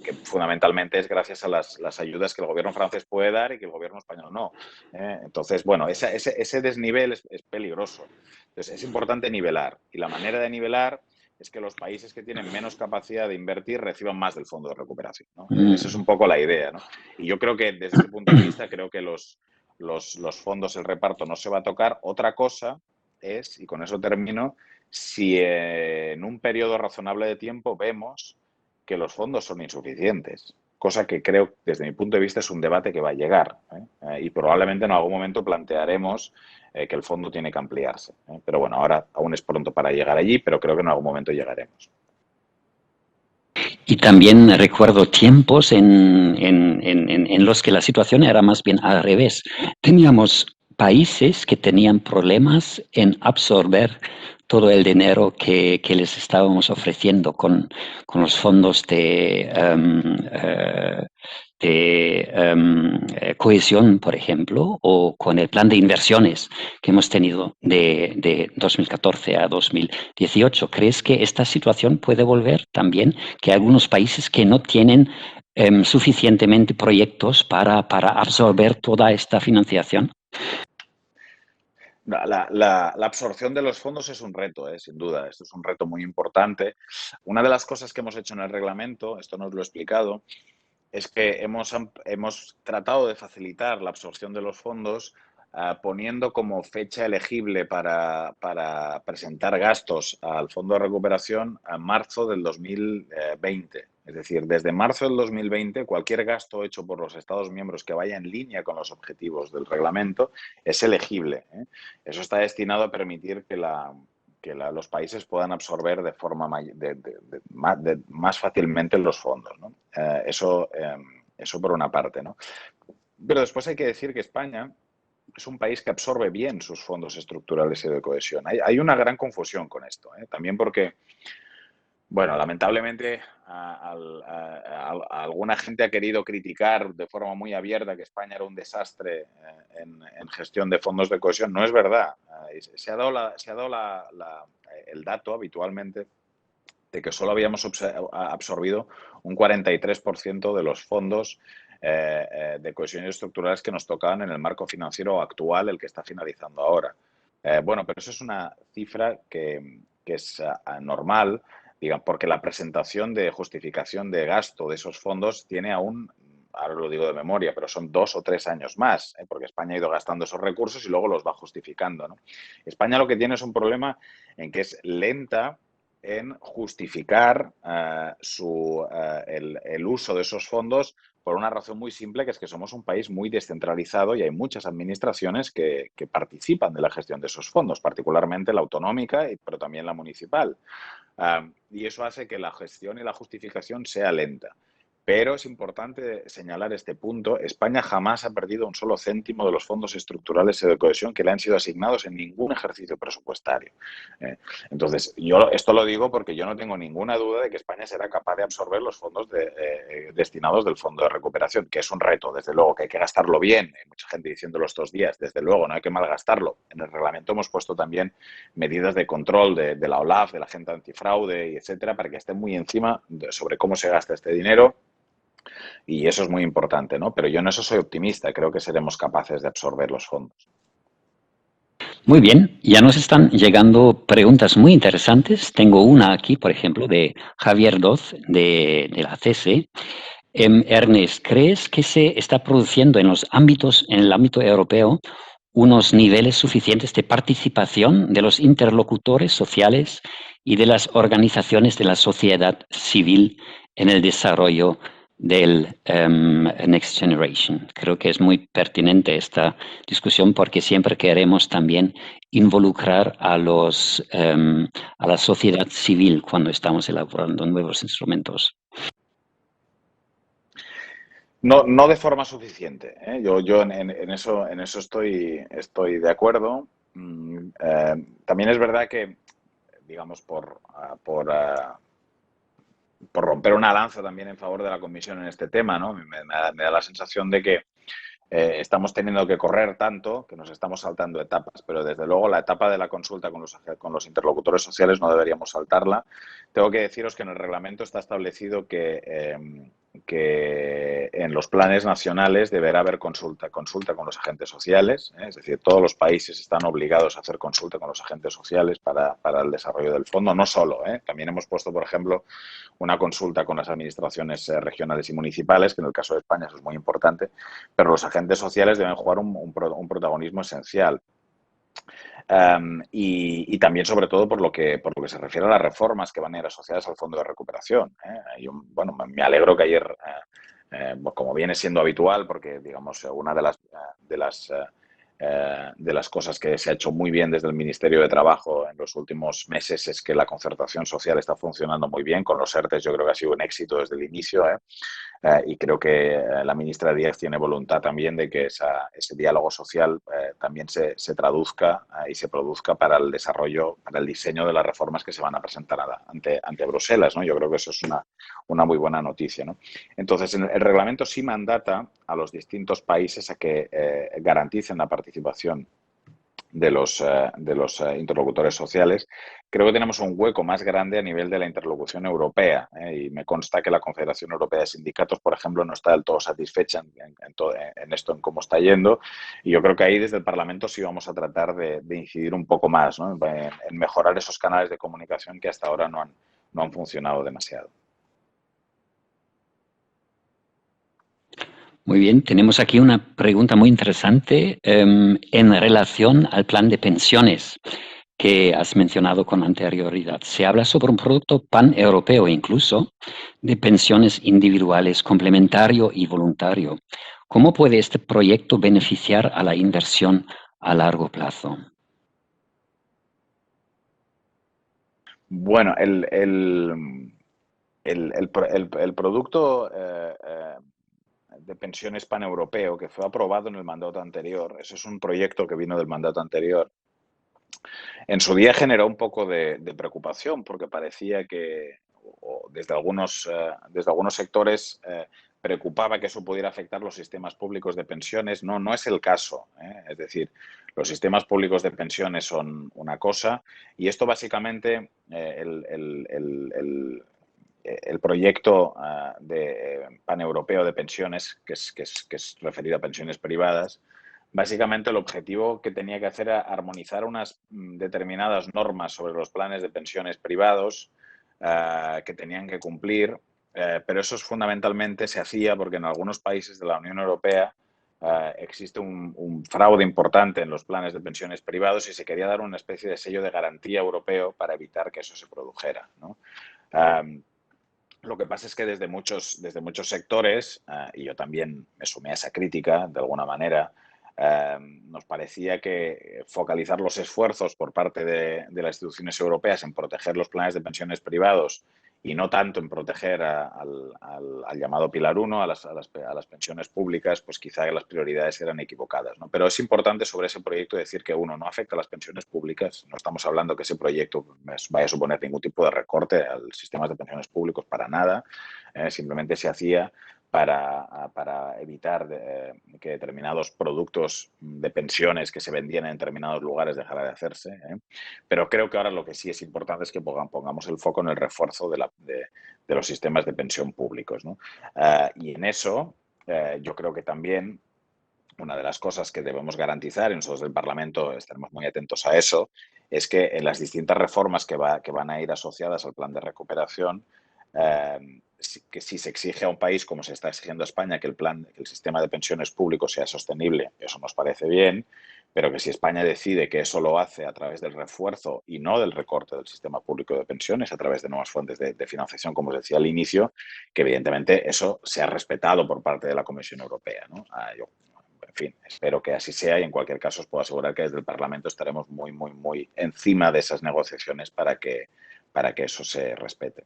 que fundamentalmente es gracias a las ayudas que el gobierno francés puede dar y que el gobierno español no. Entonces, bueno, ese desnivel es peligroso. Entonces, es importante nivelar. Y la manera de nivelar es que los países que tienen menos capacidad de invertir reciban más del fondo de recuperación, ¿no? Esa es un poco la idea, ¿no? Y yo creo que desde ese punto de vista, creo que los fondos, el reparto no se va a tocar. Otra cosa es, y con eso termino, si en un periodo razonable de tiempo vemos que los fondos son insuficientes, cosa que creo, desde mi punto de vista, es un debate que va a llegar, y probablemente en algún momento plantearemos que el fondo tiene que ampliarse. Pero bueno, ahora aún es pronto para llegar allí, pero creo que en algún momento llegaremos. Y también recuerdo tiempos en los que la situación era más bien al revés. Teníamos países que tenían problemas en absorber todo el dinero que les estábamos ofreciendo con los fondos de cohesión, por ejemplo, o con el plan de inversiones que hemos tenido de 2014 a 2018. ¿Crees que esta situación puede volver también? Que algunos países que no tienen suficientemente proyectos para absorber toda esta financiación. La absorción de los fondos es un reto, sin duda. Esto es un reto muy importante. Una de las cosas que hemos hecho en el reglamento, esto no os lo he explicado, es que hemos tratado de facilitar la absorción de los fondos poniendo como fecha elegible para presentar gastos al Fondo de Recuperación a marzo del 2020. Es decir, desde marzo del 2020, cualquier gasto hecho por los Estados miembros que vaya en línea con los objetivos del reglamento es elegible. Eso está destinado a permitir que los países puedan absorber de forma más fácilmente los fondos, ¿no? Eso por una parte, ¿no? Pero después hay que decir que España es un país que absorbe bien sus fondos estructurales y de cohesión. Hay una gran confusión con esto, también porque, bueno, lamentablemente alguna gente ha querido criticar de forma muy abierta que España era un desastre en gestión de fondos de cohesión. No es verdad. Se ha dado el dato habitualmente de que solo habíamos absorbido un 43% de los fondos de cohesión estructurales que nos tocaban en el marco financiero actual, el que está finalizando ahora. Bueno, pero eso es una cifra que es normal, digamos, porque la presentación de justificación de gasto de esos fondos tiene aún, ahora lo digo de memoria, pero son 2 o 3 años más, porque España ha ido gastando esos recursos y luego los va justificando, ¿no? España lo que tiene es un problema en que es lenta en justificar el uso de esos fondos por una razón muy simple, que es que somos un país muy descentralizado y hay muchas administraciones que participan de la gestión de esos fondos, particularmente la autonómica, pero también la municipal. Y eso hace que la gestión y la justificación sea lenta. Pero es importante señalar este punto. España jamás ha perdido un solo céntimo de los fondos estructurales de cohesión que le han sido asignados en ningún ejercicio presupuestario. Entonces, yo esto lo digo porque yo no tengo ninguna duda de que España será capaz de absorber los fondos destinados del Fondo de Recuperación, que es un reto, desde luego, que hay que gastarlo bien. Hay mucha gente diciéndolo estos días, desde luego, no hay que malgastarlo. En el reglamento hemos puesto también medidas de control de la OLAF, de la gente antifraude, y etcétera, para que estén muy encima sobre cómo se gasta este dinero. Y eso es muy importante, ¿no? Pero yo en eso soy optimista, creo que seremos capaces de absorber los fondos. Muy bien, ya nos están llegando preguntas muy interesantes. Tengo una aquí, por ejemplo, de Javier Doz, de la CC. Ernest, ¿crees que se está produciendo en el ámbito europeo, unos niveles suficientes de participación de los interlocutores sociales y de las organizaciones de la sociedad civil en el desarrollo del Next Generation? Creo que es muy pertinente esta discusión porque siempre queremos también involucrar a la sociedad civil cuando estamos elaborando nuevos instrumentos. No, no de forma suficiente, ¿eh? Yo en eso estoy de acuerdo. También es verdad que, digamos, por romper una lanza también en favor de la Comisión en este tema, ¿no? Me da la sensación de que estamos teniendo que correr tanto que nos estamos saltando etapas, pero desde luego la etapa de la consulta con los interlocutores sociales no deberíamos saltarla. Tengo que deciros que en el reglamento está establecido que en los planes nacionales deberá haber consulta con los agentes sociales, es decir, todos los países están obligados a hacer consulta con los agentes sociales para el desarrollo del fondo, no solo, también hemos puesto, por ejemplo, una consulta con las administraciones regionales y municipales, que en el caso de España eso es muy importante, pero los agentes sociales deben jugar un protagonismo esencial. Y también, sobre todo, por lo que se refiere a las reformas que van a ir asociadas al Fondo de Recuperación. Yo, bueno, me alegro que ayer, como viene siendo habitual, porque, digamos, una de las cosas que se ha hecho muy bien desde el Ministerio de Trabajo en los últimos meses es que la concertación social está funcionando muy bien. Con los ERTES yo creo que ha sido un éxito desde el inicio, y creo que la ministra Díaz tiene voluntad también de que ese diálogo social también se traduzca y se produzca para el desarrollo, para el diseño de las reformas que se van a presentar ante Bruselas, ¿no? Yo creo que eso es una muy buena noticia, ¿no? Entonces, el reglamento sí mandata a los distintos países a que garanticen la participación de los interlocutores sociales. Creo que tenemos un hueco más grande a nivel de la interlocución europea, y me consta que la Confederación Europea de Sindicatos, por ejemplo, no está del todo satisfecha en esto, en cómo está yendo, y yo creo que ahí desde el Parlamento sí vamos a tratar de incidir un poco más, ¿no? en mejorar esos canales de comunicación que hasta ahora no han funcionado demasiado. Muy bien, tenemos aquí una pregunta muy interesante en relación al plan de pensiones que has mencionado con anterioridad. Se habla sobre un producto pan-europeo incluso de pensiones individuales, complementario y voluntario. ¿Cómo puede este proyecto beneficiar a la inversión a largo plazo? Bueno, el producto de pensiones paneuropeo que fue aprobado en el mandato anterior, eso es un proyecto que vino del mandato anterior, en su día generó un poco de preocupación porque parecía que desde algunos sectores preocupaba que eso pudiera afectar los sistemas públicos de pensiones. No, no es el caso, ¿eh? Es decir, los sistemas públicos de pensiones son una cosa y esto básicamente, el proyecto de paneuropeo de pensiones, que es referido a pensiones privadas, básicamente el objetivo que tenía que hacer era armonizar unas determinadas normas sobre los planes de pensiones privados que tenían que cumplir, pero eso fundamentalmente se hacía porque en algunos países de la Unión Europea existe un fraude importante en los planes de pensiones privados y se quería dar una especie de sello de garantía europeo para evitar que eso se produjera, ¿no? Lo que pasa es que desde muchos sectores, y yo también me sumé a esa crítica de alguna manera, nos parecía que focalizar los esfuerzos por parte de las instituciones europeas en proteger los planes de pensiones privados y no tanto en proteger al llamado Pilar 1, a las pensiones públicas, pues quizá las prioridades eran equivocadas, ¿no? Pero es importante sobre ese proyecto decir que, uno, no afecta a las pensiones públicas. No estamos hablando que ese proyecto vaya a suponer ningún tipo de recorte al sistema de pensiones públicos para nada. Simplemente se hacía para evitar que determinados productos de pensiones que se vendían en determinados lugares dejara de hacerse. Pero creo que ahora lo que sí es importante es que pongamos el foco en el refuerzo de los sistemas de pensión públicos, ¿no? Y en eso yo creo que también una de las cosas que debemos garantizar, y nosotros del Parlamento estaremos muy atentos a eso, es que en las distintas reformas que van a ir asociadas al plan de recuperación, que si se exige a un país, como se está exigiendo a España, que el sistema de pensiones público sea sostenible, eso nos parece bien, pero que si España decide que eso lo hace a través del refuerzo y no del recorte del sistema público de pensiones, a través de nuevas fuentes de financiación, como os decía al inicio, que evidentemente eso sea respetado por parte de la Comisión Europea, ¿no? En fin, espero que así sea y en cualquier caso os puedo asegurar que desde el Parlamento estaremos muy, muy, muy encima de esas negociaciones para que eso se respete.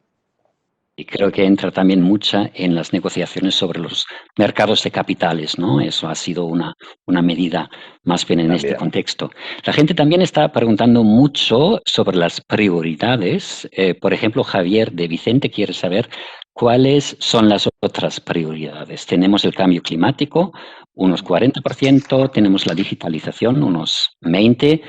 Y creo que entra también mucha en las negociaciones sobre los mercados de capitales, ¿no? Eso ha sido una medida más bien en este También. contexto. La gente también está preguntando mucho sobre las prioridades. Por ejemplo, Javier de Vicente quiere saber cuáles son las otras prioridades. Tenemos el cambio climático, unos 40%, tenemos la digitalización, unos 20%,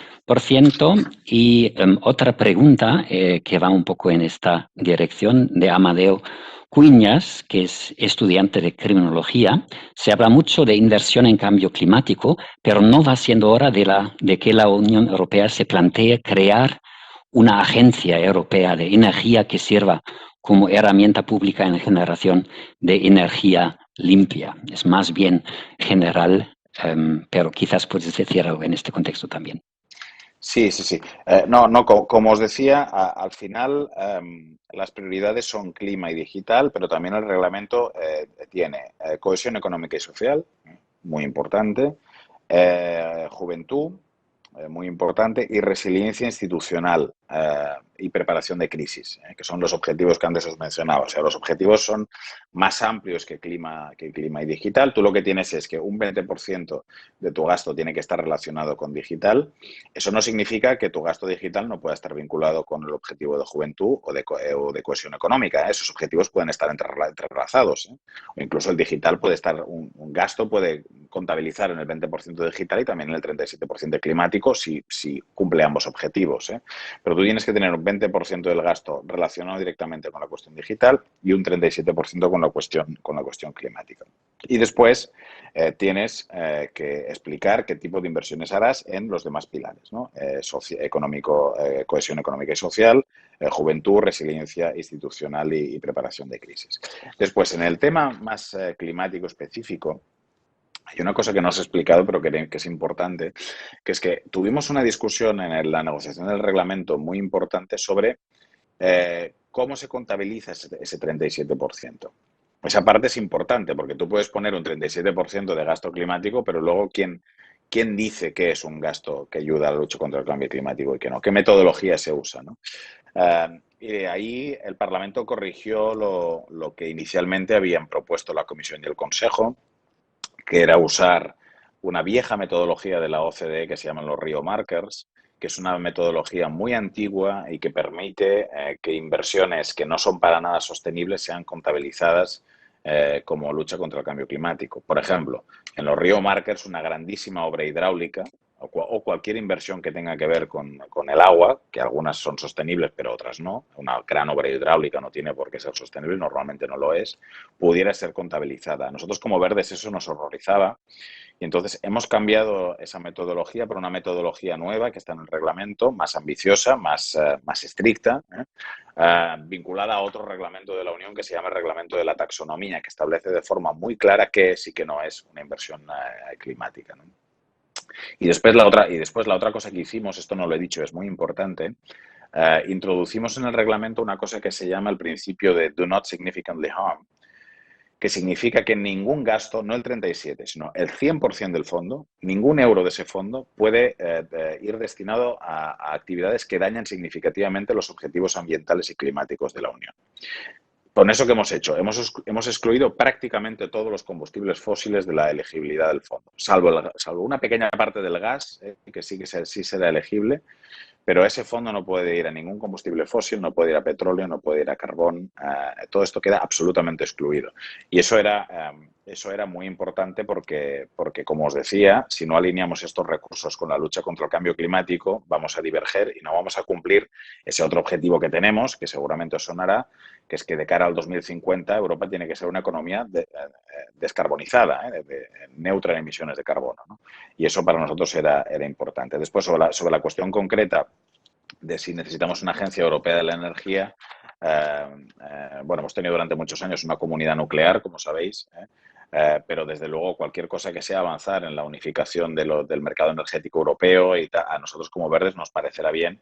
y otra pregunta que va un poco en esta dirección de Amadeo Cuñas, que es estudiante de criminología. Se habla mucho de inversión en cambio climático, pero no va siendo hora de que la Unión Europea se plantee crear una agencia europea de energía que sirva como herramienta pública en generación de energía limpia. Es más bien general, pero quizás puedes decir algo en este contexto también. Sí, sí, sí. No, como os decía, al final las prioridades son clima y digital, pero también el reglamento tiene cohesión económica y social, muy importante, juventud, muy importante, y resiliencia institucional y preparación de crisis, que son los objetivos que antes os mencionaba. O sea, los objetivos son más amplios que clima y digital. Tú lo que tienes es que un 20% de tu gasto tiene que estar relacionado con digital. Eso no significa que tu gasto digital no pueda estar vinculado con el objetivo de juventud o de cohesión económica. Esos objetivos pueden estar entrelazados. O incluso el digital puede estar, un gasto puede contabilizar en el 20% digital y también en el 37% climático si cumple ambos objetivos. Pero tú tienes que tener un 20% del gasto relacionado directamente con la cuestión digital y un 37% con la cuestión climática. Y después tienes que explicar qué tipo de inversiones harás en los demás pilares, ¿no? Cohesión económica y social, juventud, resiliencia institucional y preparación de crisis. Después, en el tema más climático específico, hay una cosa que no os he explicado, pero que es importante, que es que tuvimos una discusión en la negociación del reglamento muy importante sobre cómo se contabiliza ese 37%. Esa parte es importante porque tú puedes poner un 37% de gasto climático, pero luego ¿quién dice que es un gasto que ayuda a la lucha contra el cambio climático y que no? ¿Qué metodología se usa, no? Y de ahí el Parlamento corrigió lo que inicialmente habían propuesto la Comisión y el Consejo, que era usar una vieja metodología de la OCDE que se llaman los Rio Markers, que es una metodología muy antigua y que permite que inversiones que no son para nada sostenibles sean contabilizadas como lucha contra el cambio climático. Por ejemplo, en los Rio Markers, una grandísima obra hidráulica o cualquier inversión que tenga que ver con el agua, que algunas son sostenibles pero otras no, una gran obra hidráulica no tiene por qué ser sostenible, normalmente no lo es, pudiera ser contabilizada. A nosotros como Verdes eso nos horrorizaba y entonces hemos cambiado esa metodología por una metodología nueva que está en el reglamento, más ambiciosa, más estricta, vinculada a otro reglamento de la Unión que se llama el Reglamento de la Taxonomía, que establece de forma muy clara qué es y qué no es una inversión climática, ¿no? Y después la otra cosa que hicimos, esto no lo he dicho, es muy importante, introducimos en el reglamento una cosa que se llama el principio de do not significantly harm, que significa que ningún gasto, no el 37, sino el 100% del fondo, ningún euro de ese fondo puede ir destinado a actividades que dañan significativamente los objetivos ambientales y climáticos de la Unión. Con eso que hemos hecho, hemos excluido prácticamente todos los combustibles fósiles de la elegibilidad del fondo, salvo una pequeña parte del gas, que sí será elegible, pero ese fondo no puede ir a ningún combustible fósil, no puede ir a petróleo, no puede ir a carbón, todo esto queda absolutamente excluido. Y eso era muy importante porque, como os decía, si no alineamos estos recursos con la lucha contra el cambio climático, vamos a diverger y no vamos a cumplir ese otro objetivo que tenemos, que seguramente os sonará, que es que de cara al 2050 Europa tiene que ser una economía descarbonizada, neutra en emisiones de carbono, ¿no? Y eso para nosotros era importante. Después, sobre la cuestión concreta de si necesitamos una agencia europea de la energía, bueno, hemos tenido durante muchos años una comunidad nuclear, como sabéis, pero desde luego cualquier cosa que sea avanzar en la unificación del mercado energético europeo y a nosotros como Verdes nos parecerá bien,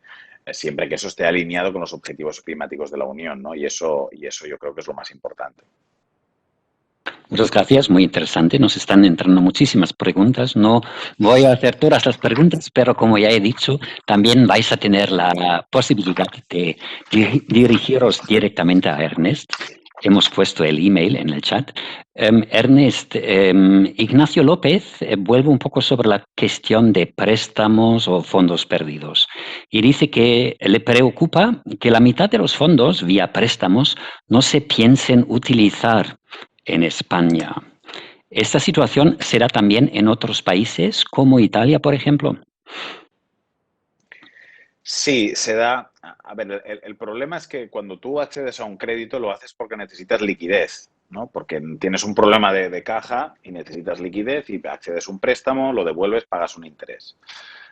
siempre que eso esté alineado con los objetivos climáticos de la Unión, ¿no? Y eso yo creo que es lo más importante. Muchas gracias, muy interesante. Nos están entrando muchísimas preguntas. No voy a hacer todas las preguntas, pero como ya he dicho, también vais a tener la posibilidad de dirigiros directamente a Ernest. Hemos puesto el email en el chat. Ernest, Ignacio López vuelve un poco sobre la cuestión de préstamos o fondos perdidos y dice que le preocupa que la mitad de los fondos vía préstamos no se piensen utilizar en España. ¿Esta situación será también en otros países como Italia, por ejemplo? Sí, se da. A ver, el problema es que cuando tú accedes a un crédito lo haces porque necesitas liquidez, ¿no? Porque tienes un problema de caja y necesitas liquidez y accedes a un préstamo, lo devuelves, pagas un interés.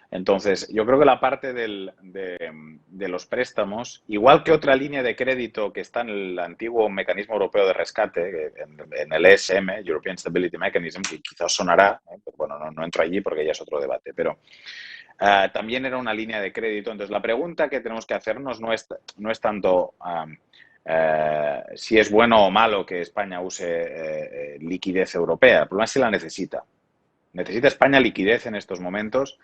Entonces, yo creo que la parte de los préstamos, igual que otra línea de crédito que está en el antiguo mecanismo europeo de rescate, en el ESM, European Stability Mechanism, que quizás sonará, pero bueno, no entro allí porque ya es otro debate, pero también era una línea de crédito. Entonces, la pregunta que tenemos que hacernos no es tanto si es bueno o malo que España use liquidez europea. El problema es si la necesita. ¿Necesita España liquidez en estos momentos?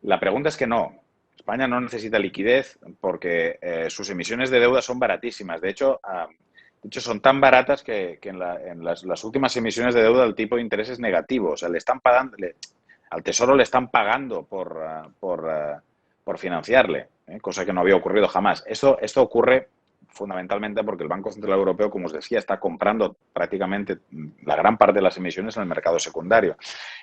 La pregunta es que no. España no necesita liquidez porque sus emisiones de deuda son baratísimas. De hecho, son tan baratas que en las últimas emisiones de deuda el tipo de interés es negativo. O sea, le están pagando, al Tesoro le están pagando por financiarle, cosa que no había ocurrido jamás. Esto ocurre fundamentalmente porque el Banco Central Europeo, como os decía, está comprando prácticamente la gran parte de las emisiones en el mercado secundario.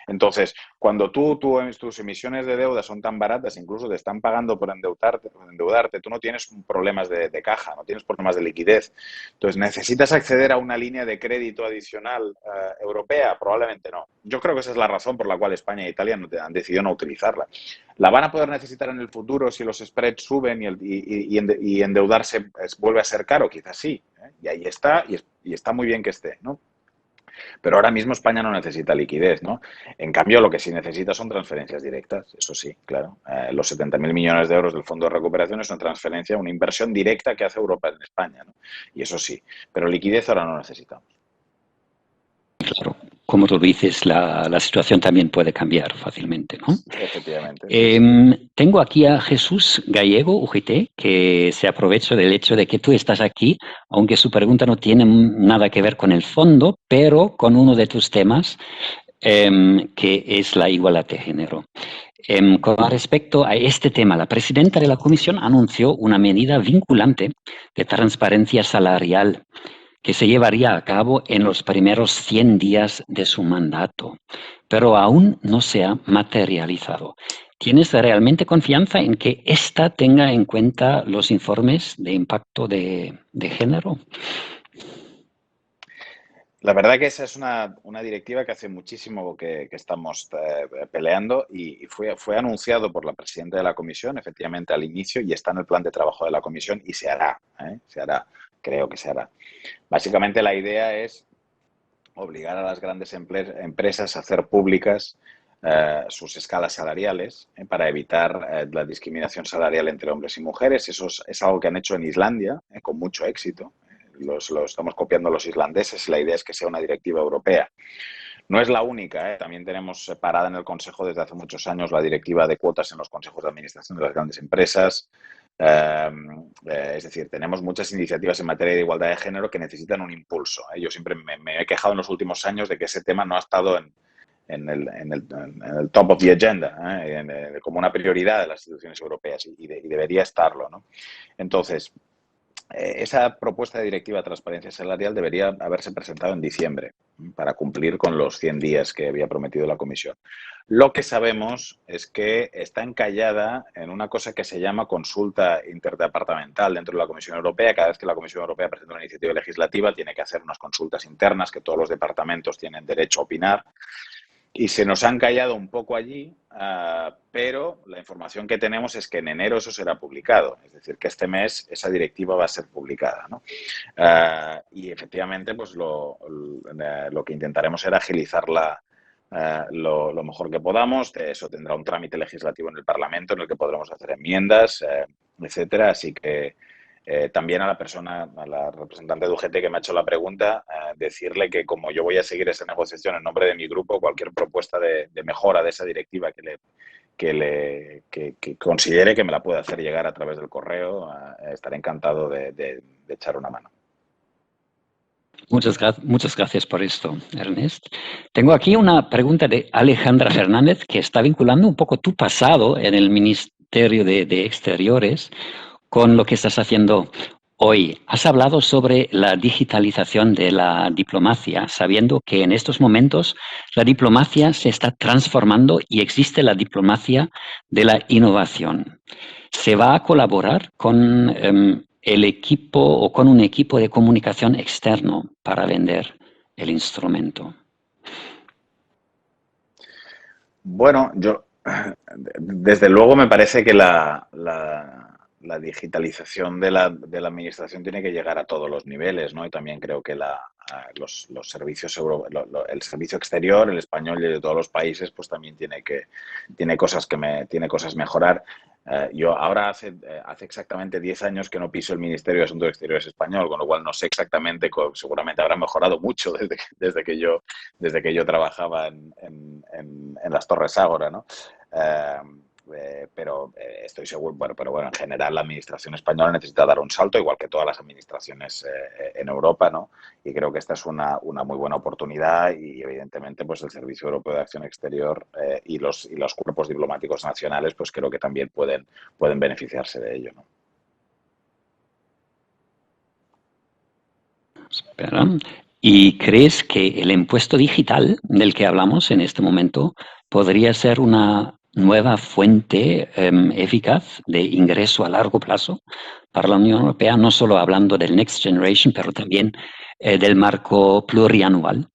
Entonces, cuando tus emisiones de deuda son tan baratas, incluso te están pagando por endeudarte, tú no tienes problemas de caja, no tienes problemas de liquidez. Entonces, ¿necesitas acceder a una línea de crédito adicional europea? Probablemente no. Yo creo que esa es la razón por la cual España e Italia han decidido no utilizarla. ¿La van a poder necesitar en el futuro si los spreads suben y endeudarse vuelve a ser caro? Quizás sí, y ahí está, y está muy bien que esté, ¿no? Pero ahora mismo España no necesita liquidez, ¿no? En cambio, lo que sí necesita son transferencias directas, eso sí, claro. Los 70.000 millones de euros del Fondo de Recuperación es una transferencia, una inversión directa que hace Europa en España, ¿no? Y eso sí, pero liquidez ahora no necesitamos. Claro, como tú dices, la situación también puede cambiar fácilmente, ¿no? Efectivamente. Sí. Tengo aquí a Jesús Gallego, UGT, que se aprovecha del hecho de que tú estás aquí, aunque su pregunta no tiene nada que ver con el fondo, pero con uno de tus temas, que es la igualdad de género. Con respecto a este tema, la presidenta de la Comisión anunció una medida vinculante de transparencia salarial que se llevaría a cabo en los primeros 100 días de su mandato, pero aún no se ha materializado. ¿Tienes realmente confianza en que ésta tenga en cuenta los informes de impacto de género? La verdad que esa es una directiva que hace muchísimo que estamos peleando y fue anunciado por la presidenta de la Comisión, efectivamente, al inicio, y está en el plan de trabajo de la Comisión y se hará, se hará, creo que se hará. Básicamente la idea es obligar a las grandes empresas a hacer públicas sus escalas salariales para evitar la discriminación salarial entre hombres y mujeres. Eso es algo que han hecho en Islandia con mucho éxito. Lo estamos copiando los islandeses y la idea es que sea una directiva europea. No es la única, también tenemos parada en el Consejo desde hace muchos años la directiva de cuotas en los consejos de administración de las grandes empresas. Es decir, tenemos muchas iniciativas en materia de igualdad de género que necesitan un impulso. Yo siempre me he quejado en los últimos años de que ese tema no ha estado en el top of the agenda, como una prioridad de las instituciones europeas y debería estarlo, ¿no? Entonces, esa propuesta de directiva de transparencia salarial debería haberse presentado en diciembre para cumplir con los 100 días que había prometido la Comisión. Lo que sabemos es que está encallada en una cosa que se llama consulta interdepartamental dentro de la Comisión Europea. Cada vez que la Comisión Europea presenta una iniciativa legislativa tiene que hacer unas consultas internas que todos los departamentos tienen derecho a opinar. Y se nos han callado un poco allí, pero la información que tenemos es que en enero eso será publicado. Es decir, que este mes esa directiva va a ser publicada, ¿no? Y efectivamente, pues lo que intentaremos será agilizarla lo mejor que podamos. Eso tendrá un trámite legislativo en el Parlamento en el que podremos hacer enmiendas, etcétera. Así que también a la representante de UGT que me ha hecho la pregunta, decirle que como yo voy a seguir esa negociación en nombre de mi grupo, cualquier propuesta de mejora de esa directiva que considere que me la pueda hacer llegar a través del correo, estaré encantado de echar una mano. Muchas gracias por esto, Ernest. Tengo aquí una pregunta de Alejandra Fernández que está vinculando un poco tu pasado en el Ministerio de Exteriores con lo que estás haciendo hoy. Has hablado sobre la digitalización de la diplomacia, sabiendo que en estos momentos la diplomacia se está transformando y existe la diplomacia de la innovación. ¿Se va a colaborar con el equipo o con un equipo de comunicación externo para vender el instrumento? Bueno, yo desde luego me parece que la digitalización de la administración tiene que llegar a todos los niveles, ¿no? Y también creo que los servicios el servicio exterior, el español y de todos los países, pues también tiene cosas mejorar. Yo ahora hace exactamente 10 años que no piso el Ministerio de Asuntos Exteriores español, con lo cual no sé exactamente, seguramente habrá mejorado mucho desde que yo trabajaba en las Torres Ágora, ¿no? Pero estoy seguro, pero bueno, en general la administración española necesita dar un salto, igual que todas las administraciones en Europa, ¿no? Y creo que esta es una muy buena oportunidad y evidentemente pues el Servicio Europeo de Acción Exterior y los cuerpos diplomáticos nacionales pues creo que también pueden beneficiarse de ello, ¿no? Espera. ¿Y crees que el impuesto digital del que hablamos en este momento podría ser una nueva fuente eficaz de ingreso a largo plazo para la Unión Europea, no solo hablando del Next Generation, pero también del marco plurianual?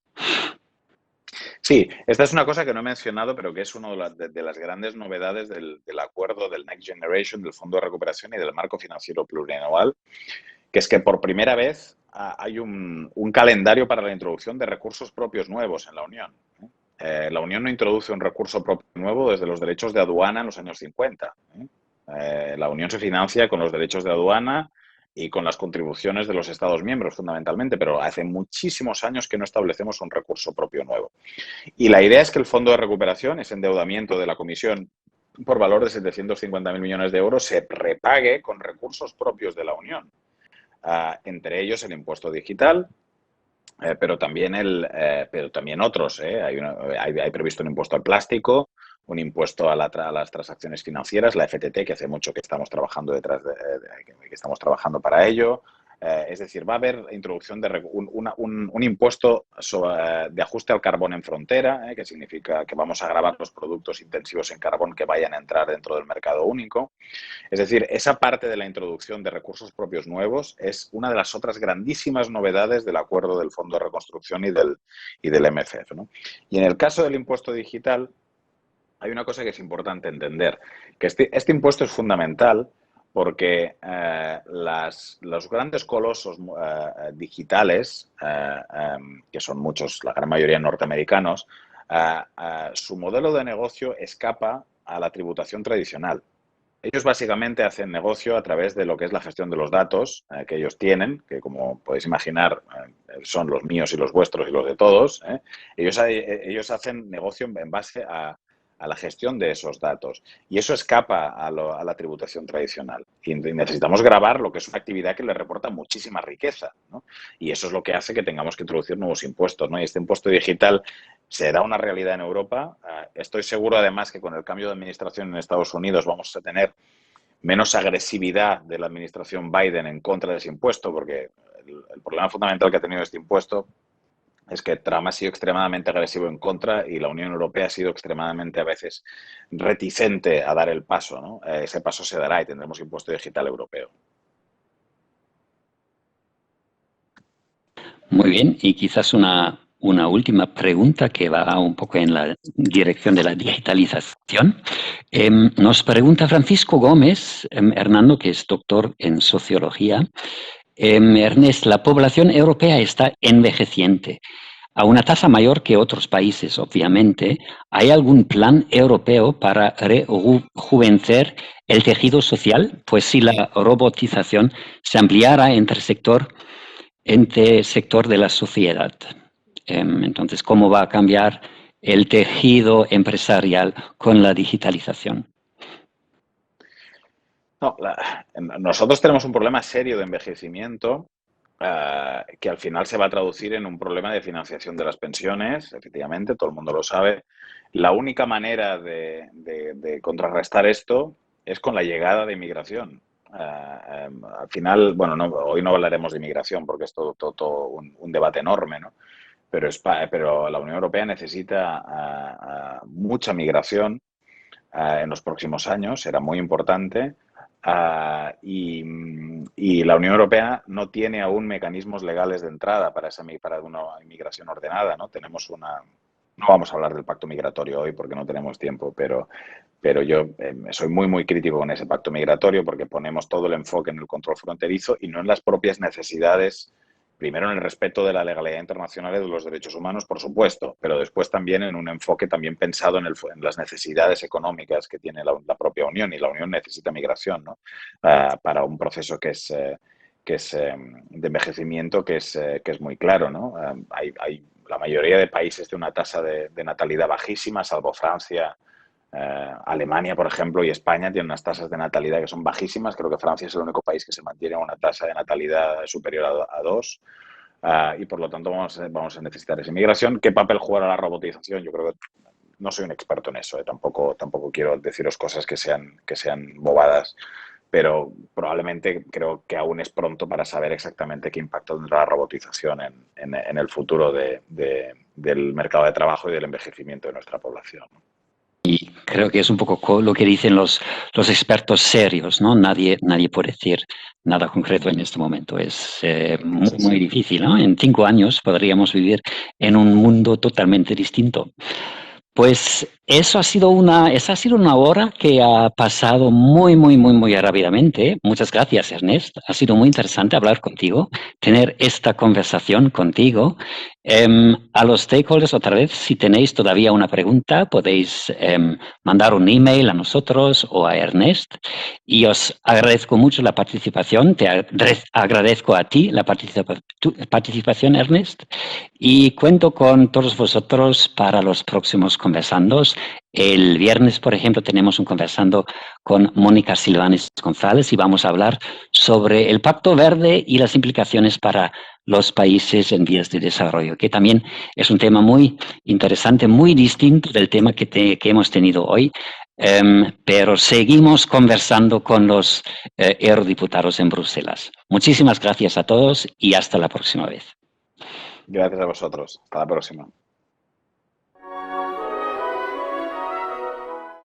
Sí, esta es una cosa que no he mencionado, pero que es una de las grandes novedades del acuerdo del Next Generation, del Fondo de Recuperación y del marco financiero plurianual, que es que por primera vez hay un calendario para la introducción de recursos propios nuevos en la Unión. La Unión no introduce un recurso propio nuevo desde los derechos de aduana en los años 50. La Unión se financia con los derechos de aduana y con las contribuciones de los Estados miembros, fundamentalmente, pero hace muchísimos años que no establecemos un recurso propio nuevo. Y la idea es que el Fondo de Recuperación, ese endeudamiento de la Comisión por valor de 750.000 millones de euros, se repague con recursos propios de la Unión. Entre ellos el impuesto digital, pero también otros. Hay previsto un impuesto al plástico, un impuesto a las transacciones financieras, la FTT, que hace mucho que estamos trabajando que estamos trabajando para ello. Es decir, va a haber introducción de un impuesto de ajuste al carbón en frontera, que significa que vamos a gravar los productos intensivos en carbón que vayan a entrar dentro del mercado único. Es decir, esa parte de la introducción de recursos propios nuevos es una de las otras grandísimas novedades del acuerdo del Fondo de Reconstrucción y del MFF, ¿no? Y en el caso del impuesto digital, hay una cosa que es importante entender, que este impuesto es fundamental porque los grandes colosos digitales, que son muchos, la gran mayoría norteamericanos, su modelo de negocio escapa a la tributación tradicional. Ellos básicamente hacen negocio a través de lo que es la gestión de los datos que ellos tienen, que como podéis imaginar son los míos y los vuestros y los de todos. Ellos hacen negocio en base a la gestión de esos datos. Y eso escapa a la tributación tradicional. Y necesitamos grabar lo que es una actividad que le reporta muchísima riqueza, ¿no? Y eso es lo que hace que tengamos que introducir nuevos impuestos, ¿no? Y este impuesto digital será una realidad en Europa. Estoy seguro, además, que con el cambio de administración en Estados Unidos vamos a tener menos agresividad de la administración Biden en contra de ese impuesto, porque el problema fundamental que ha tenido este impuesto es que Trump ha sido extremadamente agresivo en contra y la Unión Europea ha sido extremadamente a veces reticente a dar el paso, ¿no? Ese paso se dará y tendremos impuesto digital europeo. Muy bien, y quizás una última pregunta que va un poco en la dirección de la digitalización. Nos pregunta Francisco Gómez, Hernando, que es doctor en sociología. Ernest, la población europea está envejeciente a una tasa mayor que otros países, obviamente. ¿Hay algún plan europeo para rejuvenecer el tejido social? Pues si la robotización se ampliara entre sector de la sociedad. Entonces, ¿cómo va a cambiar el tejido empresarial con la digitalización? No, nosotros tenemos un problema serio de envejecimiento que al final se va a traducir en un problema de financiación de las pensiones, efectivamente, todo el mundo lo sabe. La única manera de contrarrestar esto es con la llegada de inmigración. Al final, bueno, hoy no hablaremos de inmigración porque es todo un debate enorme, ¿no? Pero la Unión Europea necesita mucha migración en los próximos años, será muy importante. Y la Unión Europea no tiene aún mecanismos legales de entrada para una inmigración ordenada, ¿no? No vamos a hablar del pacto migratorio hoy porque no tenemos tiempo, pero yo soy muy crítico con ese pacto migratorio porque ponemos todo el enfoque en el control fronterizo y no en las propias necesidades. Primero en el respeto de la legalidad internacional y de los derechos humanos, por supuesto, pero después también en un enfoque también pensado en las necesidades económicas que tiene la propia Unión, y la Unión necesita migración, ¿no? Para un proceso que es de envejecimiento que es muy claro, ¿no? La mayoría de países tiene una tasa de natalidad bajísima, salvo Francia. Alemania, por ejemplo, y España tienen unas tasas de natalidad que son bajísimas. Creo que Francia es el único país que se mantiene una tasa de natalidad superior a 2. Y por lo tanto vamos a necesitar esa inmigración. ¿Qué papel jugará la robotización? Yo creo que no soy un experto en eso. Tampoco quiero deciros cosas que sean bobadas. Pero probablemente creo que aún es pronto para saber exactamente qué impacto tendrá la robotización en el futuro del mercado de trabajo y del envejecimiento de nuestra población. Y creo que es un poco lo que dicen los expertos serios, ¿no? Nadie puede decir nada concreto en este momento. Es muy difícil, ¿no? En 5 años podríamos vivir en un mundo totalmente distinto. Pues esa ha sido una hora que ha pasado muy rápidamente. Muchas gracias, Ernest. Ha sido muy interesante hablar contigo, tener esta conversación contigo. A los stakeholders, otra vez, si tenéis todavía una pregunta, podéis mandar un email a nosotros o a Ernest. Y os agradezco mucho la participación. Te agradezco a ti la participación, Ernest. Y cuento con todos vosotros para los próximos conversandos. El viernes, por ejemplo, tenemos un conversando con Mónica Silvanes González y vamos a hablar sobre el Pacto Verde y las implicaciones para los países en vías de desarrollo, que también es un tema muy interesante, muy distinto del tema que hemos tenido hoy. pero seguimos conversando con los eurodiputados en Bruselas. Muchísimas gracias a todos y hasta la próxima vez. Gracias a vosotros. Hasta la próxima.